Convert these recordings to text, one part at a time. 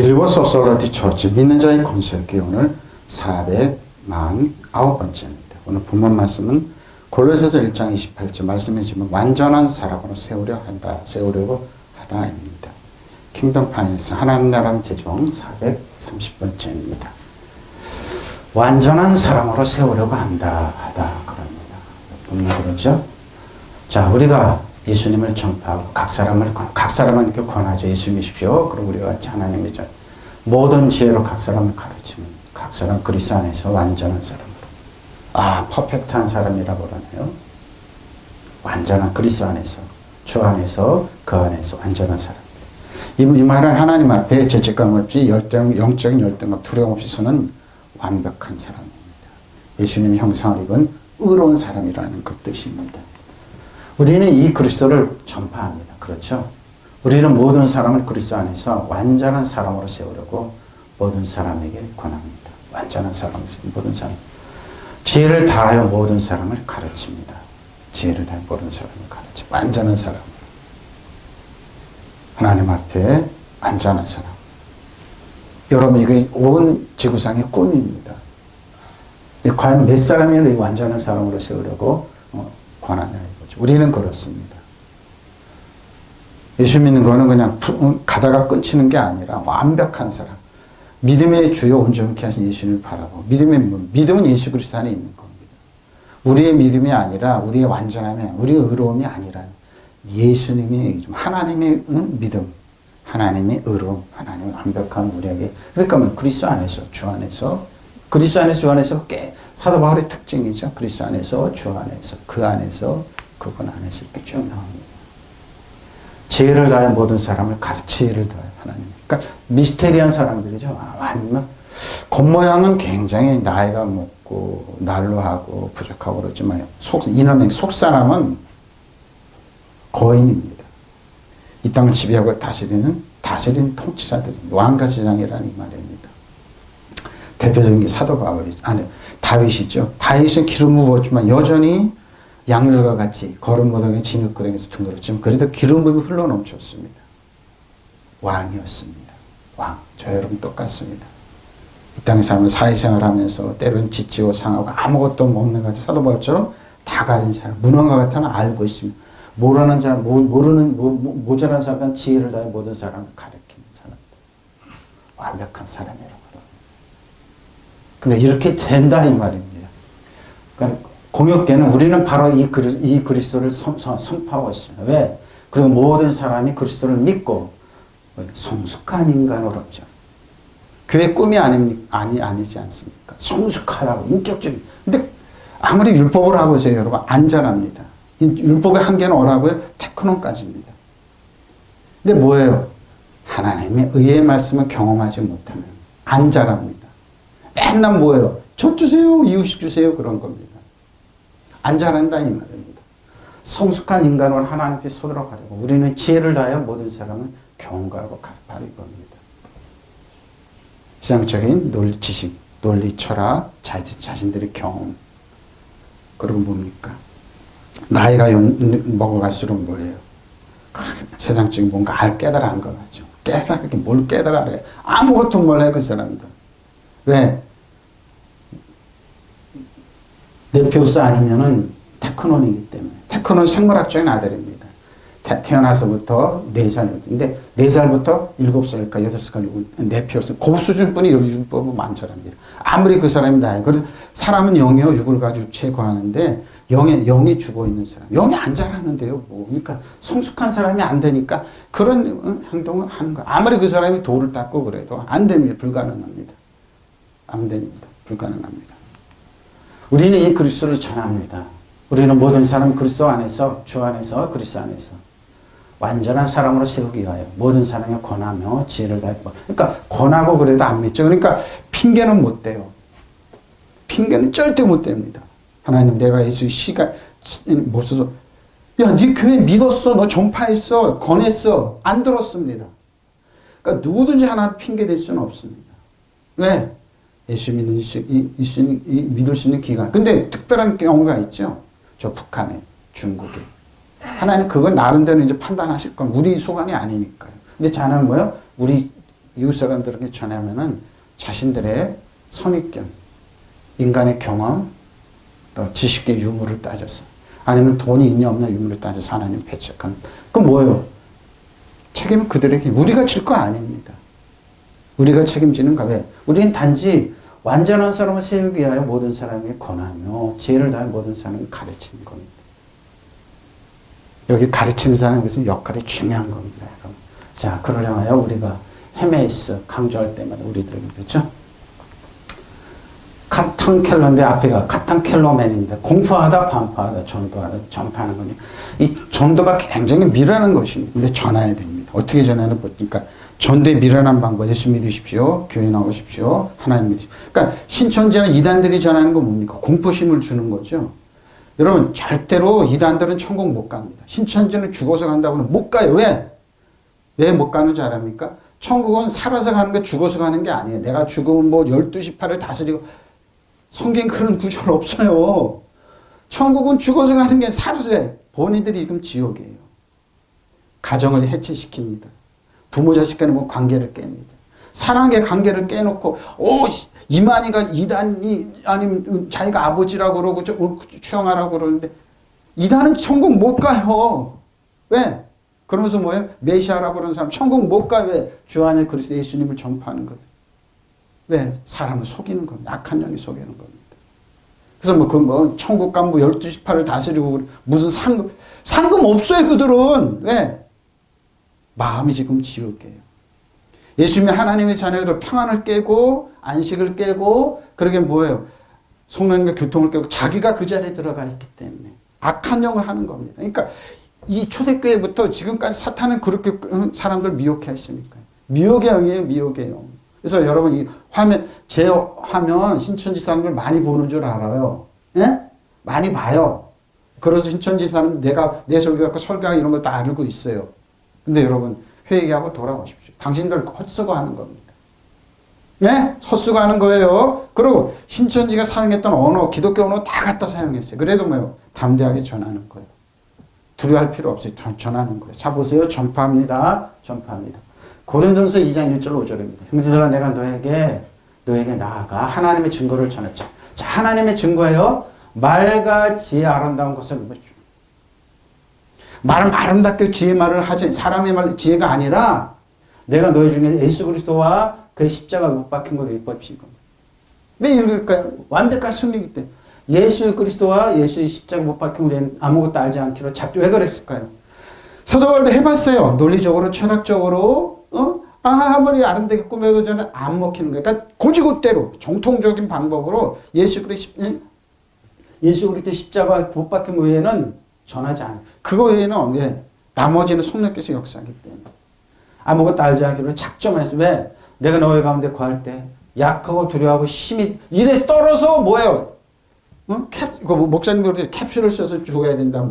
빌리버스 오소라티 처치 믿는 자의 건설기 오늘 449번째입니다. 오늘 본문 말씀은 골로새서 1장 28절 말씀해 주면 완전한 사람으로 세우려고 하다입니다. 킹덤 파이낸스 하나님 나라는 제정 430번째입니다. 완전한 사람으로 세우려고 하다 그럽니다. 본문 그러죠? 자, 우리가 예수님을 전파하고 각 사람한테 권하죠. 예수 믿으십시오. 그럼 우리가 같이 하나님이죠. 모든 지혜로 각 사람을 가르치면 각 사람 그리스도 안에서 완전한 사람으로. 퍼펙트한 사람이라고 그러네요. 완전한 그리스도 안에서, 주 안에서, 그 안에서 완전한 사람. 이 말은 하나님 앞에 죄책감 없이 영적인 열등감, 두려움 없이 서는 완벽한 사람입니다. 예수님의 형상을 입은 의로운 사람이라는 그 뜻입니다. 우리는 이 그리스도를 전파합니다. 그렇죠? 우리는 모든 사람을 그리스도 안에서 완전한 사람으로 세우려고 모든 사람에게 권합니다. 완전한 사람으로 모든 사람. 지혜를 다하여 모든 사람을 가르칩니다. 지혜를 다하여 모든 사람을 가르쳐. 완전한 사람. 하나님 앞에 완전한 사람. 여러분, 이게 온 지구상의 꿈입니다. 과연 몇 사람을 완전한 사람으로 세우려고 권하냐. 우리는 그렇습니다. 예수 믿는 거는 그냥 가다가 끊치는 게 아니라 완벽한 사람. 믿음의 주요 온전케 하신 예수님을 바라보고 믿음은 예수 그리스도 안에 있는 겁니다. 우리의 믿음이 아니라 우리의 완전함이 우리의 의로움이 아니라 예수님의 하나님의 믿음, 하나님의 의로움, 하나님의 완벽함 우리에게 그러니까 그리스도 안에서 주 안에서 그리스도 안에서 주 안에서 사도 바울의 특징이죠. 그리스도 안에서 주 안에서 그 안에서 그분 안에서 이렇게 쭉 나옵니다. 지혜를 다해 모든 사람을 지혜를 다해 하나님. 그러니까 미스테리한 사람들이죠. 아니면 겉모양은 굉장히 나이가 먹고 난로하고 부족하고 그러지만 이놈의 속사람은 거인입니다. 이 땅을 지배하고 다스리는 통치자들입니다. 왕과 제장이라는 이 말입니다. 대표적인 게 사도 바울이죠. 다윗이죠. 다윗은 기름을 부었지만 여전히 양들과 같이 거름무덤에 진흙구덩이에서 둥그렇지만 그래도 기름 부음이 흘러넘쳤습니다. 왕이었습니다. 왕. 저 여러분 똑같습니다. 이 땅의 삶을 사회생활 하면서 때로는 지치고 상하고 아무것도 없는 것 같은 사도 바울처럼 다 가진 사람, 무능과 같아는 알고 있습니다. 모자란 사람은 지혜를 다해 모든 사람을 가르치는 사람들. 완벽한 사람이라고 합니다. 근데 이렇게 된다 이 말입니다. 그러니까 공역계는 우리는 바로 이 그리스도를 선포하고 있습니다. 왜? 그리고 모든 사람이 그리스도를 믿고 성숙한 인간으로 죠. 교회 꿈이 아니지 않습니까? 성숙하라고 인격적인. 근데 아무리 율법을 해보세요, 여러분 안 자랍니다. 율법의 한계는 뭐라고요? 테크논까지입니다. 근데 뭐예요? 하나님의 의의 말씀을 경험하지 못하면 안 자랍니다. 맨날 뭐예요? 저 주세요, 이유식 주세요 그런 겁니다. 안 자란다 이 말입니다. 성숙한 인간을 하나님 앞에 서도록 하려고 우리는 지혜를 다하여 모든 사람을 경고하고 가르치는 겁니다. 세상적인 지식, 논리, 철학, 자신들의 경험 그리고 뭡니까? 나이가 먹어갈수록 뭐예요? 세상적인 뭔가 깨달아는 거 같죠. 깨달아게 뭘 깨달아래? 아무것도 몰라요 그 사람들. 왜? 네피우스 아니면은 테크논이기 때문에. 테크논 생물학적인 아들입니다. 태어나서부터 4살인데 4살부터 7살까지 8살까지 네피우스 그 수준뿐이 율법은 많잖습니다. 아무리 그 사람이 나요. 그래서 사람은 영이요 육을 가지고 육체에 거하는데 영이 죽어 있는 사람. 영이 안 자라는데요. 그러니까 성숙한 사람이 안 되니까 그런 행동을 하는 거예요. 아무리 그 사람이 돌을 닦고 그래도 안 됩니다. 불가능합니다. 안 됩니다. 불가능합니다. 우리는 이 그리스도를 전합니다. 우리는 모든 사람 그리스도 안에서 주 안에서 그리스도 안에서 완전한 사람으로 세우기 위하여 모든 사람에 권하며 지혜를 다하고 그러니까 권하고 그래도 안 믿죠. 그러니까 핑계는 못 대요. 핑계는 절대 못 됩니다. 하나님 내가 예수의 시간 못 써서 야 네 교회 믿었어. 너 전파했어. 권했어. 안 들었습니다. 그러니까 누구든지 하나를 핑계 댈 수는 없습니다. 왜? 예수 믿을 수 있는 기간. 근데 특별한 경우가 있죠. 저 북한에, 중국에. 하나님 그건 나름대로 이제 판단하실 건 우리 소관이 아니니까요. 근데 자는 뭐요? 우리 이웃 사람들에게 전하면은 자신들의 선입견, 인간의 경험, 또 지식의 유무를 따져서 아니면 돈이 있냐 없냐 유무를 따져서 하나님 배척한. 그건 뭐예요? 책임은 그들에게 우리가 질 거 아닙니다. 우리가 책임지는가? 왜? 우리는 단지 완전한 사람을 세우기 위하여 모든 사람에게 권하며 지혜를 다해 모든 사람을 가르치는 겁니다. 여기 가르치는 사람에 대해서 역할이 중요한 겁니다. 여러분. 자, 그러려 하여 우리가 헤메이스 강조할 때마다 우리들에게 그렇죠? 카탕켈러인데 앞에가 카탕켈러맨입니다. 공포하다, 반포하다, 전도하다, 전파하는 거니. 이 전도가 굉장히 미련한 것입니다. 근데 전해야 됩니다. 어떻게 전하는 거니까 전도의 미련한 방법. 예수 믿으십시오. 교회 나오십시오. 하나님 믿으십시오. 그러니까 신천지나 이단들이 전하는 건 뭡니까? 공포심을 주는 거죠. 여러분 절대로 이단들은 천국 못 갑니다. 신천지는 죽어서 간다고 하면 못 가요. 왜? 왜 못 가는 줄 아십니까? 천국은 살아서 가는 게 죽어서 가는 게 아니에요. 내가 죽으면 뭐 12시파를 다스리고 성경 그런 구절 없어요. 천국은 죽어서 가는 게 살아서 해. 본인들이 지금 지옥이에요. 가정을 해체시킵니다. 부모 자식 간의 뭐 관계를 깹니다. 사랑의 관계를 깨놓고 이만희가 이단이 아니면 자기가 아버지라고 그러고 추앙하라고 그러는데 이단은 천국 못 가요. 왜? 그러면서 뭐예요? 메시아라고 그러는 사람 천국 못 가요. 왜? 주 안에 그리스도 예수님을 전파하는 거죠. 왜? 사람을 속이는 겁니다. 악한 영이 속이는 겁니다. 그래서 천국 가면 12시파를 다스리고 무슨 상금 없어요. 그들은. 왜? 마음이 지금 지옥이에요. 예수님이 하나님의 자녀들 평안을 깨고 안식을 깨고 그러게 뭐예요? 성령님과 교통을 깨고 자기가 그 자리에 들어가 있기 때문에 악한 영을 하는 겁니다. 그러니까 이 초대교회부터 지금까지 사탄은 그렇게 사람들 미혹해 했으니까. 미혹의 영이에요. 미혹의 영. 그래서 여러분 이 화면 제 화면 신천지 사람들 많이 보는 줄 알아요. 예? 많이 봐요. 그래서 신천지 사람 내 설교 갖고 설교하고 이런 거 다 알고 있어요. 근데 여러분 회개하고 돌아오십시오. 당신들 헛수고하는 겁니다. 네? 헛수고하는 거예요. 그리고 신천지가 사용했던 언어, 기독교 언어 다 갖다 사용했어요. 그래도 뭐요? 담대하게 전하는 거예요. 두려워할 필요 없어요. 전하는 거예요. 자 보세요. 전파합니다. 전파합니다. 고린도전서 2장 1절 5절입니다. 형제들아 내가 너에게 나아가 하나님의 증거를 전했자. 자 하나님의 증거예요. 말과 지혜 아름다운 것을 보십시오. 말은 아름답게 지혜 말을 하지 사람의 말 지혜가 아니라 내가 너희 중에 예수 그리스도와 그의 십자가 못 박힌 것을 예뻐하신 겁니다. 왜 이럴까요? 완벽한 승리이기 때문에 예수 그리스도와 예수의 십자가 못 박힌 우리는 아무것도 알지 않기로 잡죠. 왜 그랬을까요? 사도 바울도 해봤어요. 논리적으로 철학적으로 아무리 아름답게 꾸며도 저는 안 먹히는 거예요. 그러니까 고지고대로 정통적인 방법으로 예수 그리스도의 십자가 못 박힌 외에는 전하지 않아요. 그거 외에는 왜? 나머지는 성령께서 역사하기 때문에 아무것도 알지 않기로 작정해서 왜? 내가 너희 가운데 거할 때 약하고 두려워하고 힘이 이래 떨어서 뭐예요? 목사님이 그럴 때 캡슐을 써서 죽어야 된다.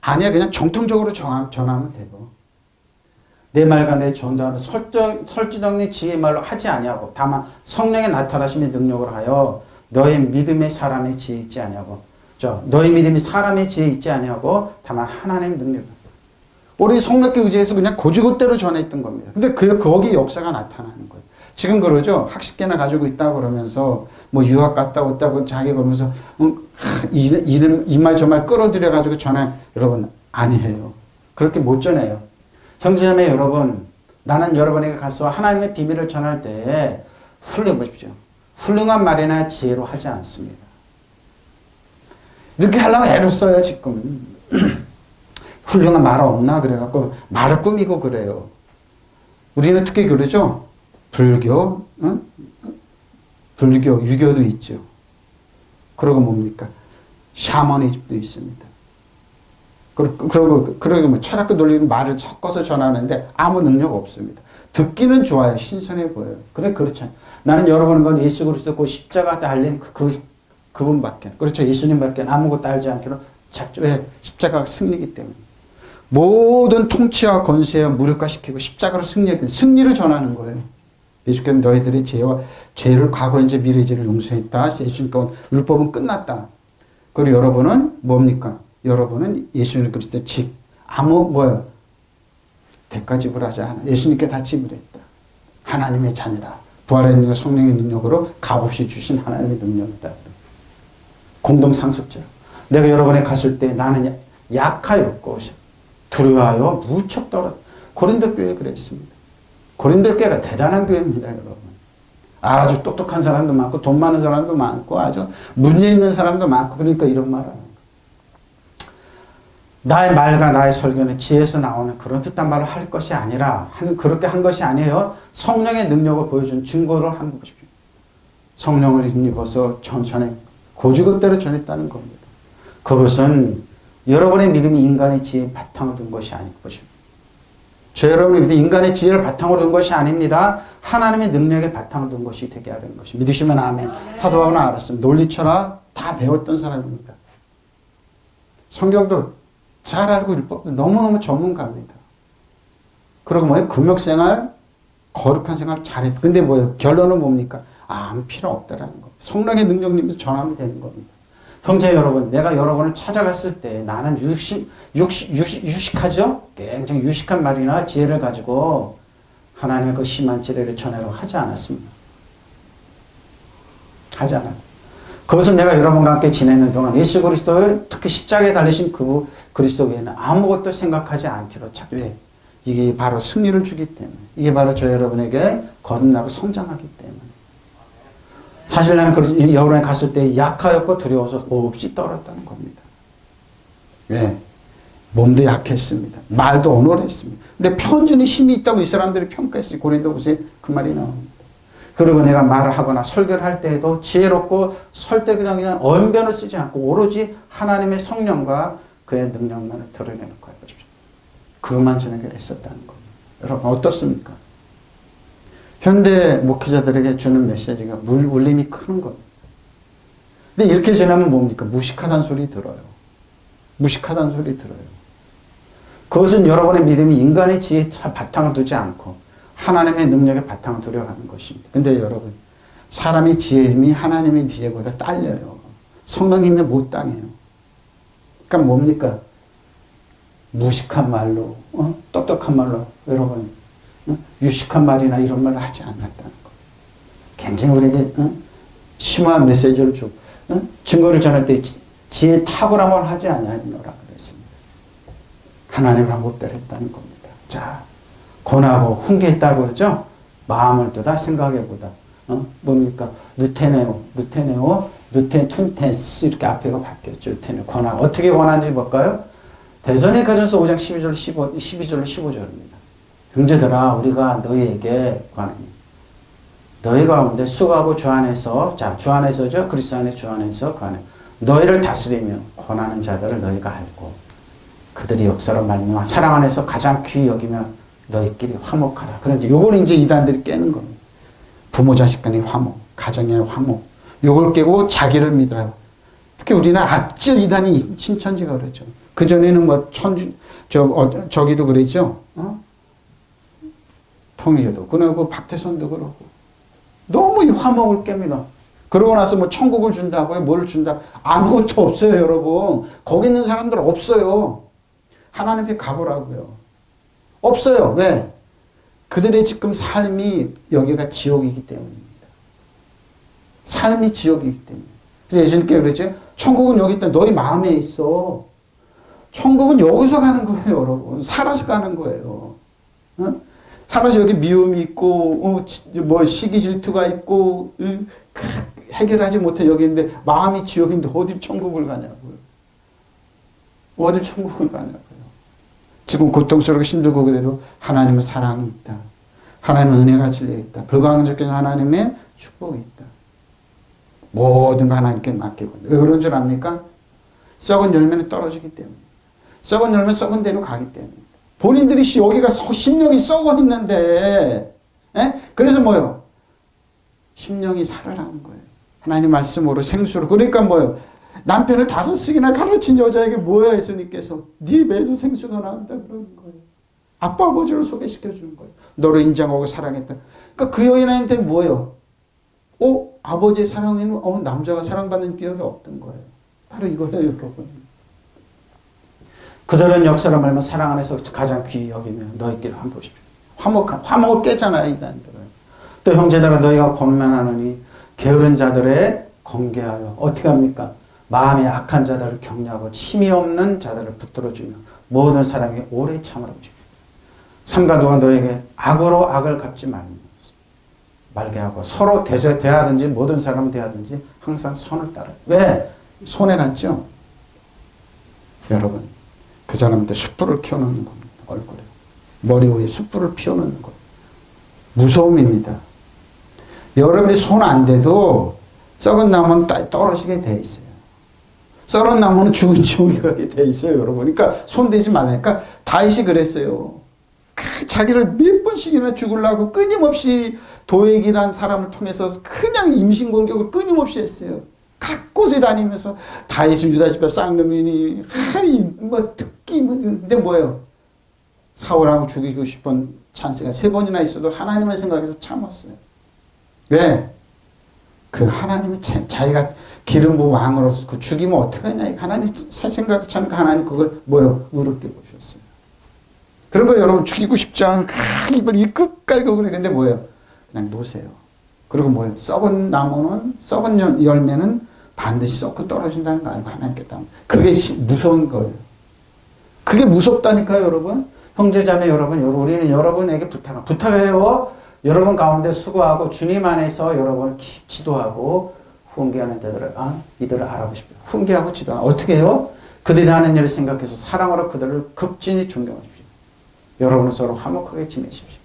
아니야. 그냥 정통적으로 전하면 되고 내 말과 내 전도하는 설득력의 지혜의 말로 하지 아니하고 다만 성령의 나타나심의 능력으로 하여 너의 믿음의 사람의 지혜 있지 아니하고 너희 믿음이 사람의 지혜 있지 아니하고 다만 하나님의 능력. 우리 성령께 의지해서 그냥 고지고대로 전했던 겁니다. 근데 거기 역사가 나타나는 거예요. 지금 그러죠. 학식계나 가지고 있다고 그러면서 뭐 유학 갔다 왔다고 자기 그러면서 이 말 저 말 끌어들여 가지고 전해. 여러분 아니에요. 그렇게 못 전해요. 형제자매 여러분, 나는 여러분에게 가서 하나님의 비밀을 전할 때 훌륭보십시오. 훌륭한 말이나 지혜로 하지 않습니다. 이렇게 하려고 애를 써요 지금. 훌륭한 말 없나 그래갖고 말을 꾸미고 그래요. 우리는 특히 그러죠. 불교, 유교도 있죠. 그리고 뭡니까? 샤머니즘도 있습니다. 그리고 뭐 철학과 논리는 말을 섞어서 전하는데 아무 능력 없습니다. 듣기는 좋아요. 신선해 보여요. 그렇잖아요. 나는 여러분과 예수 그리스도 그 십자가 달린 그분밖에. 그렇죠. 예수님밖에 아무것도 알지 않기로 왜? 십자가가 승리이기 때문에. 모든 통치와 권세와 무력화시키고 십자가로 승리를 전하는 거예요. 예수께서 너희들의 죄를 과거 현재 미래 죄를 용서했다. 예수님과 율법은 끝났다. 그리고 여러분은 뭡니까? 여러분은 예수님 그리스도 대가 지불하지 않아. 예수님께 다 지불했다. 하나님의 자녀다. 부활의 능력, 성령의 능력으로 값없이 주신 하나님의 능력이다. 공동상속자. 내가 여러분에 갔을 때 나는 약하였고 두려워하여 무척 떨어. 고린도 교회 그랬습니다. 고린도 교회가 대단한 교회입니다, 여러분. 아주 똑똑한 사람도 많고 돈 많은 사람도 많고 아주 문제 있는 사람도 많고 그러니까 이런 말을 하는 거예요. 나의 말과 나의 설교는 지혜에서 나오는 그런 듯한 말을 할 것이 아니라 그렇게 한 것이 아니에요. 성령의 능력을 보여준 증거를 한 것입니다. 성령을 힘입어서 전에 고지급대로 전했다는 겁니다. 그것은 여러분의 믿음이 인간의 지혜에 바탕을 둔 것이 아닐 것입니다. 여러분의 믿음이 인간의 지혜를 바탕으로 둔 것이 아닙니다. 하나님의 능력에 바탕을 둔 것이 되게 하려는 것입니다. 믿으시면 아멘. 사도 바울은 알았습니다. 논리철학 다 배웠던 사람입니다. 성경도 잘 알고 율법도 너무너무 전문가입니다. 그리고 뭐예요? 금욕생활, 거룩한 생활 잘했다. 근데 뭐예요? 결론은 뭡니까? 아무 필요 없다라는 거. 성령의 능력님도 전하면 되는 겁니다. 형제 여러분, 내가 여러분을 찾아갔을 때 나는 유식하죠? 굉장히 유식한 말이나 지혜를 가지고 하나님의 그 심한 지혜를 전하려고 하지 않았습니다. 하지 않았습니다. 그것은 내가 여러분과 함께 지내는 동안 예수 그리스도를 특히 십자가에 달리신 그 그리스도 외에는 아무것도 생각하지 않기로 작정해. 이게 바로 승리를 주기 때문에. 이게 바로 저 여러분에게 거듭나고 성장하기 때문에. 사실 나는 여러분에 갔을 때 약하였고 두려워서 없이 떨었다는 겁니다. 왜? 몸도 약했습니다. 말도 언어했습니다. 근데 편전히 힘이 있다고 이 사람들이 평가했어요. 고린도후서에 그 말이 나옵니다. 그리고 내가 말을 하거나 설교를 할 때에도 지혜롭고 설득이나 언변을 쓰지 않고 오로지 하나님의 성령과 그의 능력만을 드러내는 거예요. 그것만 저에게 애썼다는 겁니다. 여러분 어떻습니까? 현대 목회자들에게 주는 메시지가 울림이 큰 겁니다. 근데 이렇게 지나면 뭡니까? 무식하다는 소리 들어요. 무식하다는 소리 들어요. 그것은 여러분의 믿음이 인간의 지혜에 바탕을 두지 않고 하나님의 능력에 바탕을 두려 하는 것입니다. 근데 여러분, 사람의 지혜임이 하나님의 지혜보다 딸려요. 성령님이 못 당해요. 그러니까 뭡니까? 무식한 말로, 똑똑한 말로, 여러분, 유식한 말이나 이런 말을 하지 않았다는 거. 굉장히 우리에게 심오한 메시지를 주고, 증거를 전할 때 지혜 탁월함을 하지 아니하노라 그랬습니다. 하나님의 방법대로 했다는 겁니다. 자, 권하고 훈계했다고 그러죠? 마음을 두다 생각해보다. 뭡니까? 누테네오누텐툰테스 이렇게 앞에가 바뀌었죠. 누테네 권하고. 어떻게 권하는지 볼까요? 데살로니가전서 5장 12절로 15절입니다. 형제들아 우리가 너희에게 권하니 너희 가운데 수고하고 주 안에서 주 안에서죠. 그리스도 안에 주 안에서 권해 너희를 다스리며 권하는 자들을 너희가 알고 그들이 역사로 말미암아 사랑 안에서 가장 귀히 여기며 너희끼리 화목하라. 그런데 요걸 이제 이단들이 깨는 겁니다. 부모 자식 간의 화목, 가정의 화목. 요걸 깨고 자기를 믿으라고. 특히 우리는 악질 이단이 신천지가 그러죠. 그전에는 뭐 저기도 그랬죠. 통일교도. 그리고 박태선도 그러고. 너무 이 화목을 깹니다. 그러고 나서 뭐 천국을 준다고요? 뭘 준다? 아무것도 없어요, 여러분. 거기 있는 사람들 없어요. 하나님 앞에 가보라고요. 없어요. 왜? 그들의 지금 삶이 여기가 지옥이기 때문입니다. 삶이 지옥이기 때문에. 그래서 예수님께 그랬죠. 천국은 여기 있다. 너희 마음에 있어. 천국은 여기서 가는 거예요, 여러분. 살아서 가는 거예요. 살아서 여기 미움이 있고, 뭐 시기 질투가 있고, 해결하지 못해 여기 있는데 마음이 지옥인데 어딜 천국을 가냐고요. 어딜 천국을 가냐고요. 지금 고통스럽고 힘들고 그래도 하나님의 사랑이 있다. 하나님의 은혜가 진리가 있다. 불가항적인 하나님의 축복이 있다. 모든 거 하나님께 맡기고. 왜 그런 줄 압니까? 썩은 열매는 떨어지기 때문에. 썩은 열매는 썩은 대로 가기 때문에. 본인들이 여기가 심령이 썩어 있는데, 그래서 뭐요? 심령이 살아나는 거예요. 하나님 말씀으로 생수로. 그러니까 뭐요? 남편을 5씩이나 가르친 여자에게 뭐야 예수님께서 네 배에서 생수가 나온다 그러는 거예요. 아빠 아버지를 소개시켜 주는 거예요. 너를 인정하고 사랑했다. 그러니까 그 여인한테 뭐예요? 아버지의 사랑에는 남자가 사랑받는 기억이 없던 거예요. 바로 이거예요, 여러분. 그들은 역사로 말하면 사랑 안에서 가장 귀히 여기며 너희끼리 화목십시오. 화목을 깨잖아요, 이단들은. 또 형제들아 너희가 권면하느니 게으른 자들의 건개하여 어떻게 합니까? 마음이 악한 자들을 격려하고 침이 없는 자들을 붙들어주며 모든 사람이 오래 참으라고 주십시오. 삼가 누가 너에게 악으로 악을 갚지 말게 하고 서로 대하든지 모든 사람을 대하든지 항상 선을 따라. 왜? 손해 갔죠? 여러분 그 사람한테 숯불을 피워놓는 겁니다. 얼굴에. 머리 위에 숯불을 피워놓는 것. 무서움입니다. 여러분이 손 안 대도 썩은 나무는 떨어지게 돼 있어요. 썩은 나무는 죽은 지옥이 돼 있어요, 여러분. 그러니까 손 대지 말라니까 다윗이 그랬어요. 자기를 몇 번씩이나 죽으려고 끊임없이 도액이란 사람을 통해서 그냥 임신공격을 끊임없이 했어요. 각 곳에 다니면서 다윗은 유다집에 쌍놈이니 뭐 특기 근데 뭐예요? 사울하고 죽이고 싶은 찬스가 3번이나 있어도 하나님을 생각해서 참았어요. 왜? 그 하나님이 자기가 기름 부은 왕으로서 그 죽이면 어떡하냐. 하나님 생각해서 참니까 하나님 그걸 뭐예요? 의롭게 보셨어요. 그런 거 여러분 죽이고 싶지 않고 입을 이끝 깔고 그러는데 뭐예요? 그냥 놓으세요. 그리고 뭐예요? 썩은 나무는 썩은 열매는 반드시 썩고 떨어진다는 거 알고 하나님께 따 그게 무서운 거예요. 그게 무섭다니까요, 여러분. 형제자매 여러분, 우리는 여러분에게 부탁해요. 여러분 가운데 수고하고 주님 안에서 여러분 기도하고 훈계하는 자들을 이들을 알아보고 싶어요. 훈계하고 지도하고 어떻게 해요? 그들이 하는 일을 생각해서 사랑으로 그들을 극진히 존경하십시오. 여러분은 서로 화목하게 지내십시오.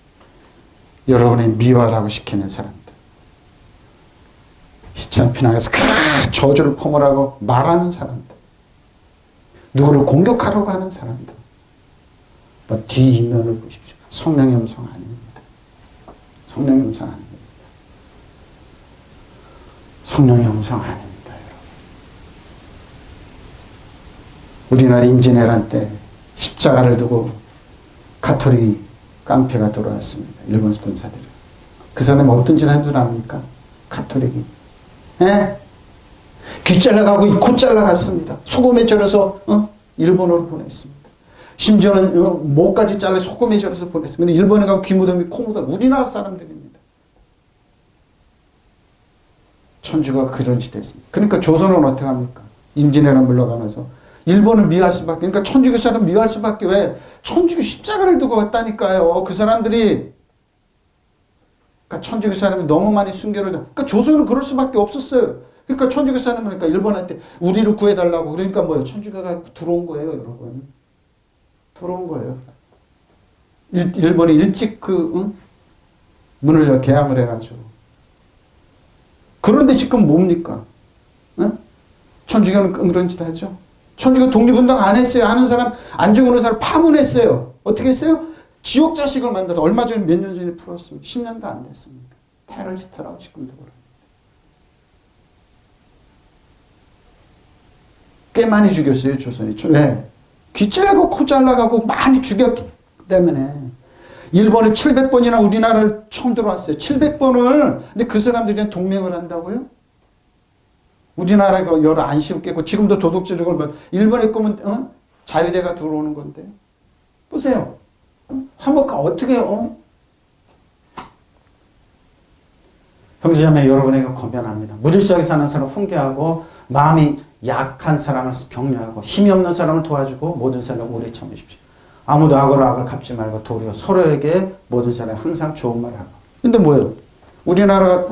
여러분의 미워라고 시키는 사람들, 시천 피난에서 저주를 포물하고 말하는 사람들, 누구를 공격하려고 하는 사람들, 뒷면을 보십시오. 성령의 음성 아닙니다. 성령의 음성 아닙니다. 성령의 음성 아닙니다. 우리나라 임진왜란 때 십자가를 두고 가톨릭 깡패가 들어왔습니다. 일본 군사들이. 그 사람이 어떤 짓 한 줄 압니까? 가톨릭이. 예? 귀 잘라가고 코 잘라갔습니다. 소금에 절여서 일본으로 보냈습니다. 심지어는 목까지 잘라 소금에 절여서 보냈습니다. 일본에 가고 귀무덤이 코무덤 우리나라 사람들입니다. 천주가 그런 짓 했습니다. 그러니까 조선은 어떻게 합니까? 임진왜란 물러가면서 일본을 미워할 수밖에. 그러니까 천주교 사람 미워할 수밖에. 왜? 천주교 십자가를 두고 왔다니까요. 그 사람들이. 그러니까 천주교 사람이 너무 많이 순교를. 그러니까 조선은 그럴 수밖에 없었어요. 그러니까 천주교 사람은 그러니까 일본한테 우리를 구해달라고. 그러니까 뭐예요? 천주교가 들어온 거예요, 여러분. 들어온 거예요. 일본이 일찍 문을 개항을 해가지고. 그런데 지금 뭡니까? 천주교는 그런 짓 하죠. 천주교 독립운동 안 했어요. 하는 사람, 안 죽는 사람 파문했어요. 어떻게 했어요? 지옥 자식을 만들어서 얼마 전에 몇 년 전에 풀었습니다. 10년도 안 됐습니다. 테러리스트라고 지금도 그래요. 꽤 많이 죽였어요, 조선이. 왜? 귀 잘라가고 코 잘라가고 많이 죽였기 때문에. 일본이 700번이나 우리나라를 처음 들어왔어요. 700번을. 근데 그 들이랑 동맹을 한다고요? 우리나라가 여러 안 씌웠겠고 지금도 도둑질을 일본의 꿈은 자유대가 들어오는 건데. 보세요. 화목하 어떻게 해요? 형제자매 여러분에게 권면합니다. 무질서하게 사는 사람 훈계하고 마음이 약한 사람을 격려하고 힘이 없는 사람을 도와주고 모든 사람을 오래 참으십시오. 아무도 악으로 악을 갚지 말고 도리어 서로에게 모든 사람이 항상 좋은 말을 하고. 근데 뭐예요? 우리나라가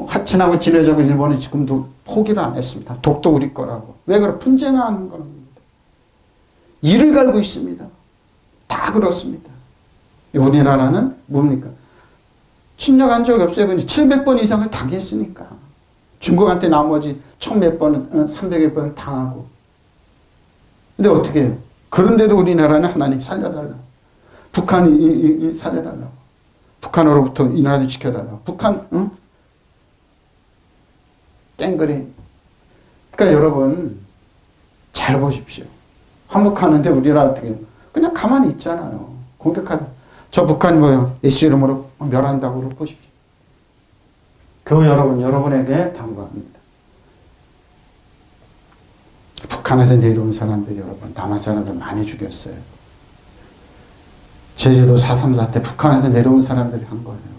하친하고 지내자고 일본이 지금도 포기를 안 했습니다. 독도 우리 거라고. 왜 그래? 분쟁하는 겁니다. 이를 갈고 있습니다. 다 그렇습니다. 우리나라는 뭡니까? 침략한 적이 없어요. 700번 이상을 당했으니까. 중국한테 나머지 1000몇 번은 300여 번을 당하고. 근데 어떻게 해요? 그런데도 우리나라는 하나님 살려달라. 북한이 살려달라고. 북한으로부터 이 나라를 지켜달라고. 북한 땡그리. 그러니까 여러분 잘 보십시오. 화목하는데 우리나라 어떻게 해요? 그냥 가만히 있잖아요. 공격하다. 저 북한 뭐요? 예수 이름으로 멸한다고 보십시오. 교회 여러분에게 당부합니다. 북한에서 내려온 사람들 여러분, 남한 사람들 많이 죽였어요. 제주도 4.3 사태 북한에서 내려온 사람들이 한 거예요. 여러분.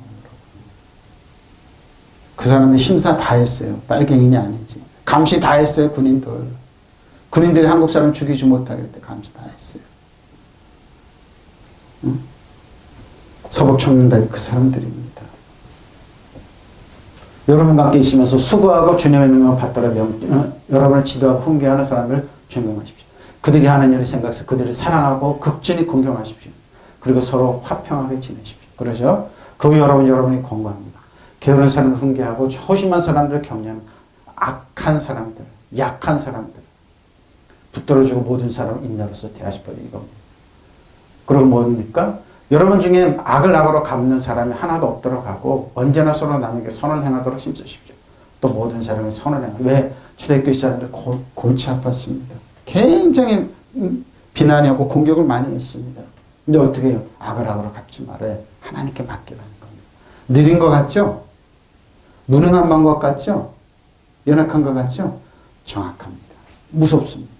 그 사람들 심사 다 했어요. 빨갱이냐 아닌지. 감시 다 했어요. 군인들이 한국 사람 죽이지 못하게 할 때 감시 다 했어요. 응? 서북 청년들 그 사람들입니다. 여러분과 함께 있으면서 수고하고 주님의 명령을 받들어 여러분을 지도하고 훈계하는 사람을 존경하십시오. 그들이 하는 일을 생각해서 그들을 사랑하고 극진히 공경하십시오. 그리고 서로 화평하게 지내십시오. 그러죠? 그 여러분이 건강합니다. 게으른 사람을 훈계하고 소심한 사람들을 격려하는 악한 사람들, 약한 사람들 붙들어주고 모든 사람을 인내로서 대하십시오. 이겁니다. 그리고 뭡니까? 여러분 중에 악을 악으로 갚는 사람이 하나도 없도록 하고 언제나 서로 남에게 선을 행하도록 힘쓰십시오. 또 모든 사람이 선을 행하고. 왜? 초대교회 사람들 골치 아팠습니다. 굉장히 비난하고 공격을 많이 했습니다. 근데 어떻게 해요? 악을 악으로 갚지 말아요. 하나님께 맡기라는 겁니다. 느린 것 같죠? 무능한 방법 같죠? 연약한 것 같죠? 정확합니다. 무섭습니다.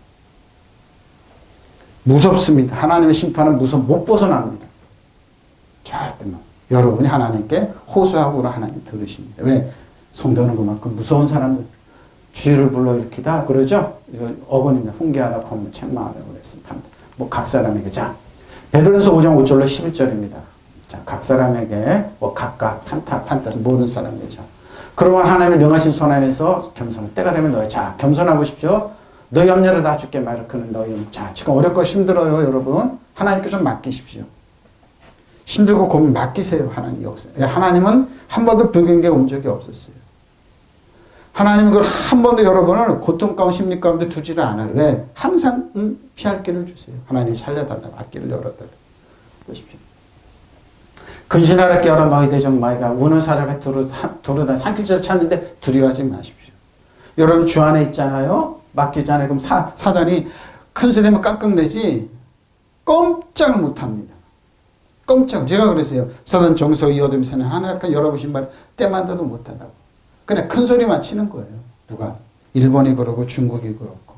무섭습니다. 하나님의 심판은 못 벗어납니다. 절대 여러분이 하나님께 호소하고 하나님 들으십니다. 왜? 성도는 그만큼 무서운 사람들 주의를 불러일으키다 그러죠? 이거 어거니면 훈계하다 고문 책망하다고 그랬습니다. 뭐 각 사람에게 자 베드로전서 5장 5절로 11절입니다. 자, 각 사람에게 뭐 각각 판타 모든 사람에게 자. 그러면 하나님의 능하신 손 안에서 겸손할 때가 되면 너희 자 겸손하보십시오. 너희 염려를 다 주께 말을 그는 너희 자 지금 어렵고 힘들어요 여러분. 하나님께 좀 맡기십시오. 힘들고 고민 맡기세요. 하나님 역사. 하나님은 한 번도 불경계 온 적이 없었어요. 하나님은 그걸 한 번도 여러분을 고통 가운데 심리 가운데 두지를 않아요. 왜? 항상 피할 길을 주세요. 하나님 살려달라고 앞길을 열어달라고. 보십시오. 근신하라 깨어라 너희 대적 마이가 우는 사람의 두루다 산길자를 찾는데 두려워하지 마십시오. 여러분 주 안에 있잖아요. 맡기잖아요. 그럼 사단이 큰 소리면 깡깡내지 꼼짝 못합니다. 꼼짝. 제가 그랬어요. 사단 정서 이 어둠이 사는 하나님께 열어보신 말 때만도 못한다고. 그냥 큰 소리만 치는 거예요. 누가? 일본이 그러고 중국이 그렇고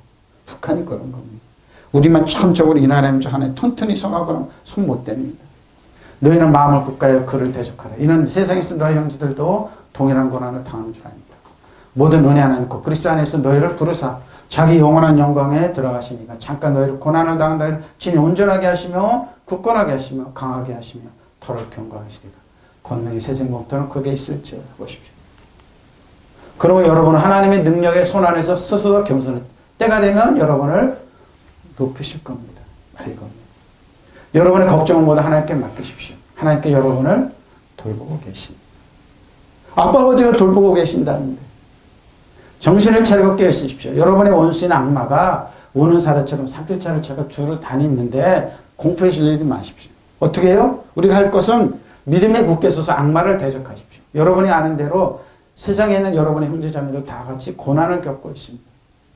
북한이 그런 겁니다. 우리만 참적으로 이 나라의 하나님 튼튼히 성하거나 손 못 댑니다. 너희는 마음을 굳게 그를 대적하라. 이는 세상에서 너희 형제들도 동일한 고난을 당하는 줄 아닙니다. 모든 은혜 하나님 그리스도 안에서 너희를 부르사 자기 영원한 영광에 들어가시니까 잠깐 너희를 고난을 당한 너희를 진히 온전하게 하시며 굳건하게 하시며 강하게 하시며 터를 경고하시리라. 권능이 세생목도는 그게 있을지 보십시오. 그러면 여러분은 하나님의 능력의 손 안에서 스스로 겸손해 때가 되면 여러분을 높이실 겁니다. 이겁니다. 여러분의 걱정은 모두 하나님께 맡기십시오. 하나님께 여러분을 돌보고 계십니다. 아빠 아버지가 돌보고 계신다는데 정신을 차리고 깨어있으십시오. 여러분의 원수인 악마가 우는 사자처럼 산길자를 차고 주로 다니는데 공포에 질리지 마십시오. 어떻게 해요? 우리가 할 것은 믿음에 굳게 서서 악마를 대적하십시오. 여러분이 아는 대로 세상에 있는 여러분의 형제자매들 다 같이 고난을 겪고 있습니다.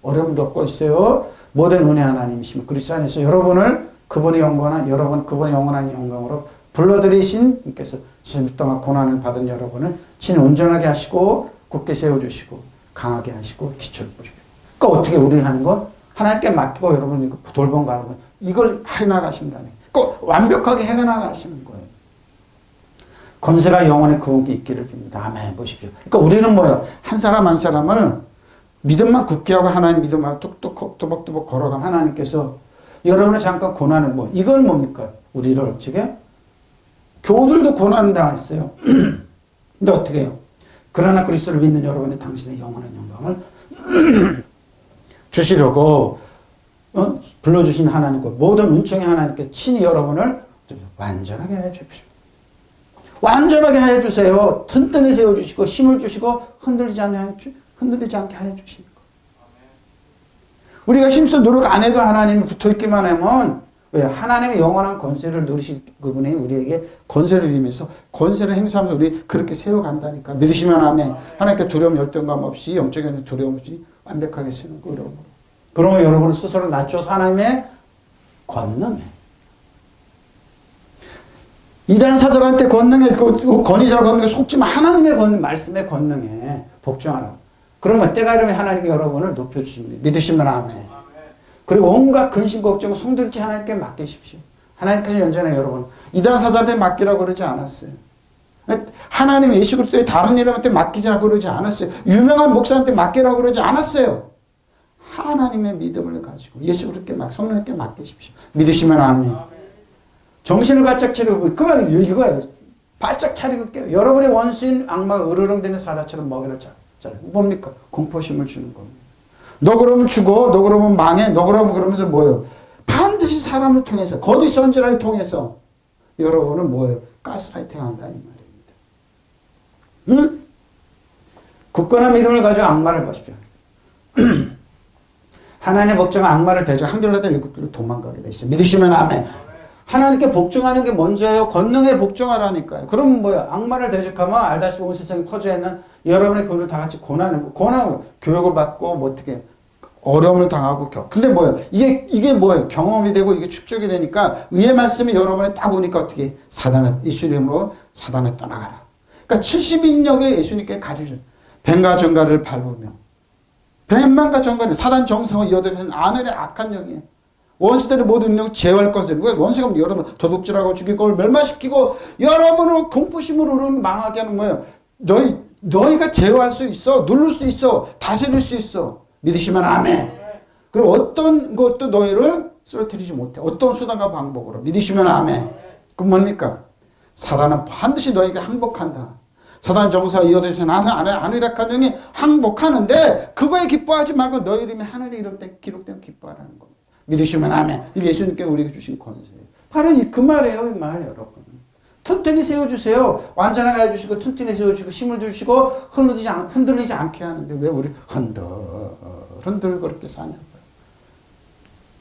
어려움 겪고 있어요. 모든 은혜 하나님이시며 그리스도 안에서 여러분을 그분의 영원한 그분의 영원한 영광으로 불러들이신 분께서 지금 동안 고난을 받은 여러분을 진 온전하게 하시고 굳게 세워주시고 강하게 하시고 기초를 보시고. 그러니까 어떻게 우리는 하는 건 하나님께 맡기고 여러분이 돌봄가는 거 이걸 해나가신다는 꼭 완벽하게 해나가시는 거예요. 권세가 영원히 그분께 있기를 빕니다. 아멘. 보십시오. 그러니까 우리는 뭐예요? 한 사람 한 사람을 믿음만 굳게 하고 하나님 믿음만 뚝뚝 또박또박 걸어가면 하나님께서 여러분의 잠깐 고난을 이건 뭡니까? 우리를 어떻게? 교우들도 고난을 당했어요. 근데 어떻게 해요? 그러나 그리스도를 믿는 여러분이 당신의 영원한 영광을 주시려고 불러주신 하나님과 모든 은총의 하나님께 친히 여러분을 완전하게 해주십시오. 완전하게 해주세요. 튼튼히 세워주시고 힘을 주시고 흔들리지 않게 해주시는 거. 우리가 힘써 노력 안 해도 하나님이 붙어있기만 하면 왜? 하나님의 영원한 권세를 누리실 그분이 우리에게 권세를 주면서 권세를 행사하면서 우리 그렇게 세워간다니까. 믿으시면 아멘. 하나님께 두려움 열등감 없이 영적인 두려움 없이 완벽하게 쓰는 거 여러분. 그러면 여러분은 스스로 낮춰서 하나님의 권능에 이단 사절한테 권능에 권위자라 권능에 속지만 하나님의 권능 말씀의 권능에 복종하라. 그러면 때가 이르면 하나님께 여러분을 높여주십니다. 믿으시면 아멘. 그리고 온갖 근심 걱정 송두리째 하나님께 맡기십시오. 하나님께서 연전해 여러분. 이단 사절한테 맡기라고 그러지 않았어요. 하나님 예수 그리스도의 다른 이름한테 맡기자고 그러지 않았어요. 유명한 목사한테 맡기라고 그러지 않았어요. 하나님의 믿음을 가지고 예수 그리스도께 성령께 맡기십시오. 믿으시면 아멘. 정신을 바짝 차리고 그 말이 이거예요. 바짝 차리고 깨요. 여러분의 원수인 악마가 으르렁대는 사자처럼 먹이를 짜요. 뭡니까? 공포심을 주는 겁니다. 너 그러면 죽어. 너 그러면 망해. 너 그러면서 뭐예요? 반드시 사람을 통해서 거짓 선지자를 통해서 여러분은 뭐예요? 가스라이팅 한다 이 말입니다. 응? 굳건한 믿음을 가지고 악마를 보십시오. 하나님의 복종은 악마를 대적 한결같은 일곱 길로 도망가게 돼 있어요. 믿으시면 아멘. 하나님께 복종하는 게 먼저예요. 권능에 복종하라니까요. 그럼 뭐야? 악마를 대적하면 알다시피 온 세상에 퍼져 있는 여러분의 교회를 다 같이 고난하고 교육을 받고 뭐 어떻게 어려움을 당하고 근데 뭐예요? 이게 뭐예요? 경험이 되고 이게 축적이 되니까 의의 말씀이 여러분에 딱 오니까 어떻게 예수 이름으로 사단을 떠나가라. 그러니까 70인력의 예수님께 가르쳐 뱀과 정갈을 밟으며 뱀만과 정갈을 사단 정성을 이어대면서 아늘의 악한 영이에요. 원수들의 모든 능력을 제어할 것을 원수가 여러분 도둑질하고 죽이고 멸망시키고 여러분을 공포심으로 오르는 망하게 하는 거예요. 너희가 제어할 수 있어. 누를 수 있어. 다스릴 수 있어. 믿으시면 아멘. 그리고 어떤 것도 너희를 쓰러뜨리지 못해. 어떤 수단과 방법으로. 믿으시면 아멘. 그럼 뭡니까? 사단은 반드시 너희에게 항복한다. 사단 정사 이어되면서 항상 안일악한 영이 항복하는데 그거에 기뻐하지 말고 너희 이름이 하늘에 기록되면 기뻐하라는 겁니다. 믿으시면 아멘. 이게 예수님께 우리에게 주신 권세예요. 바로 그 말이에요. 이 말 여러분. 튼튼히 세워주세요. 완전하게 해주시고 튼튼히 세워주시고 힘을 주시고 흔들리지 않게 하는데 왜 우리 흔들 그렇게 사냐고요.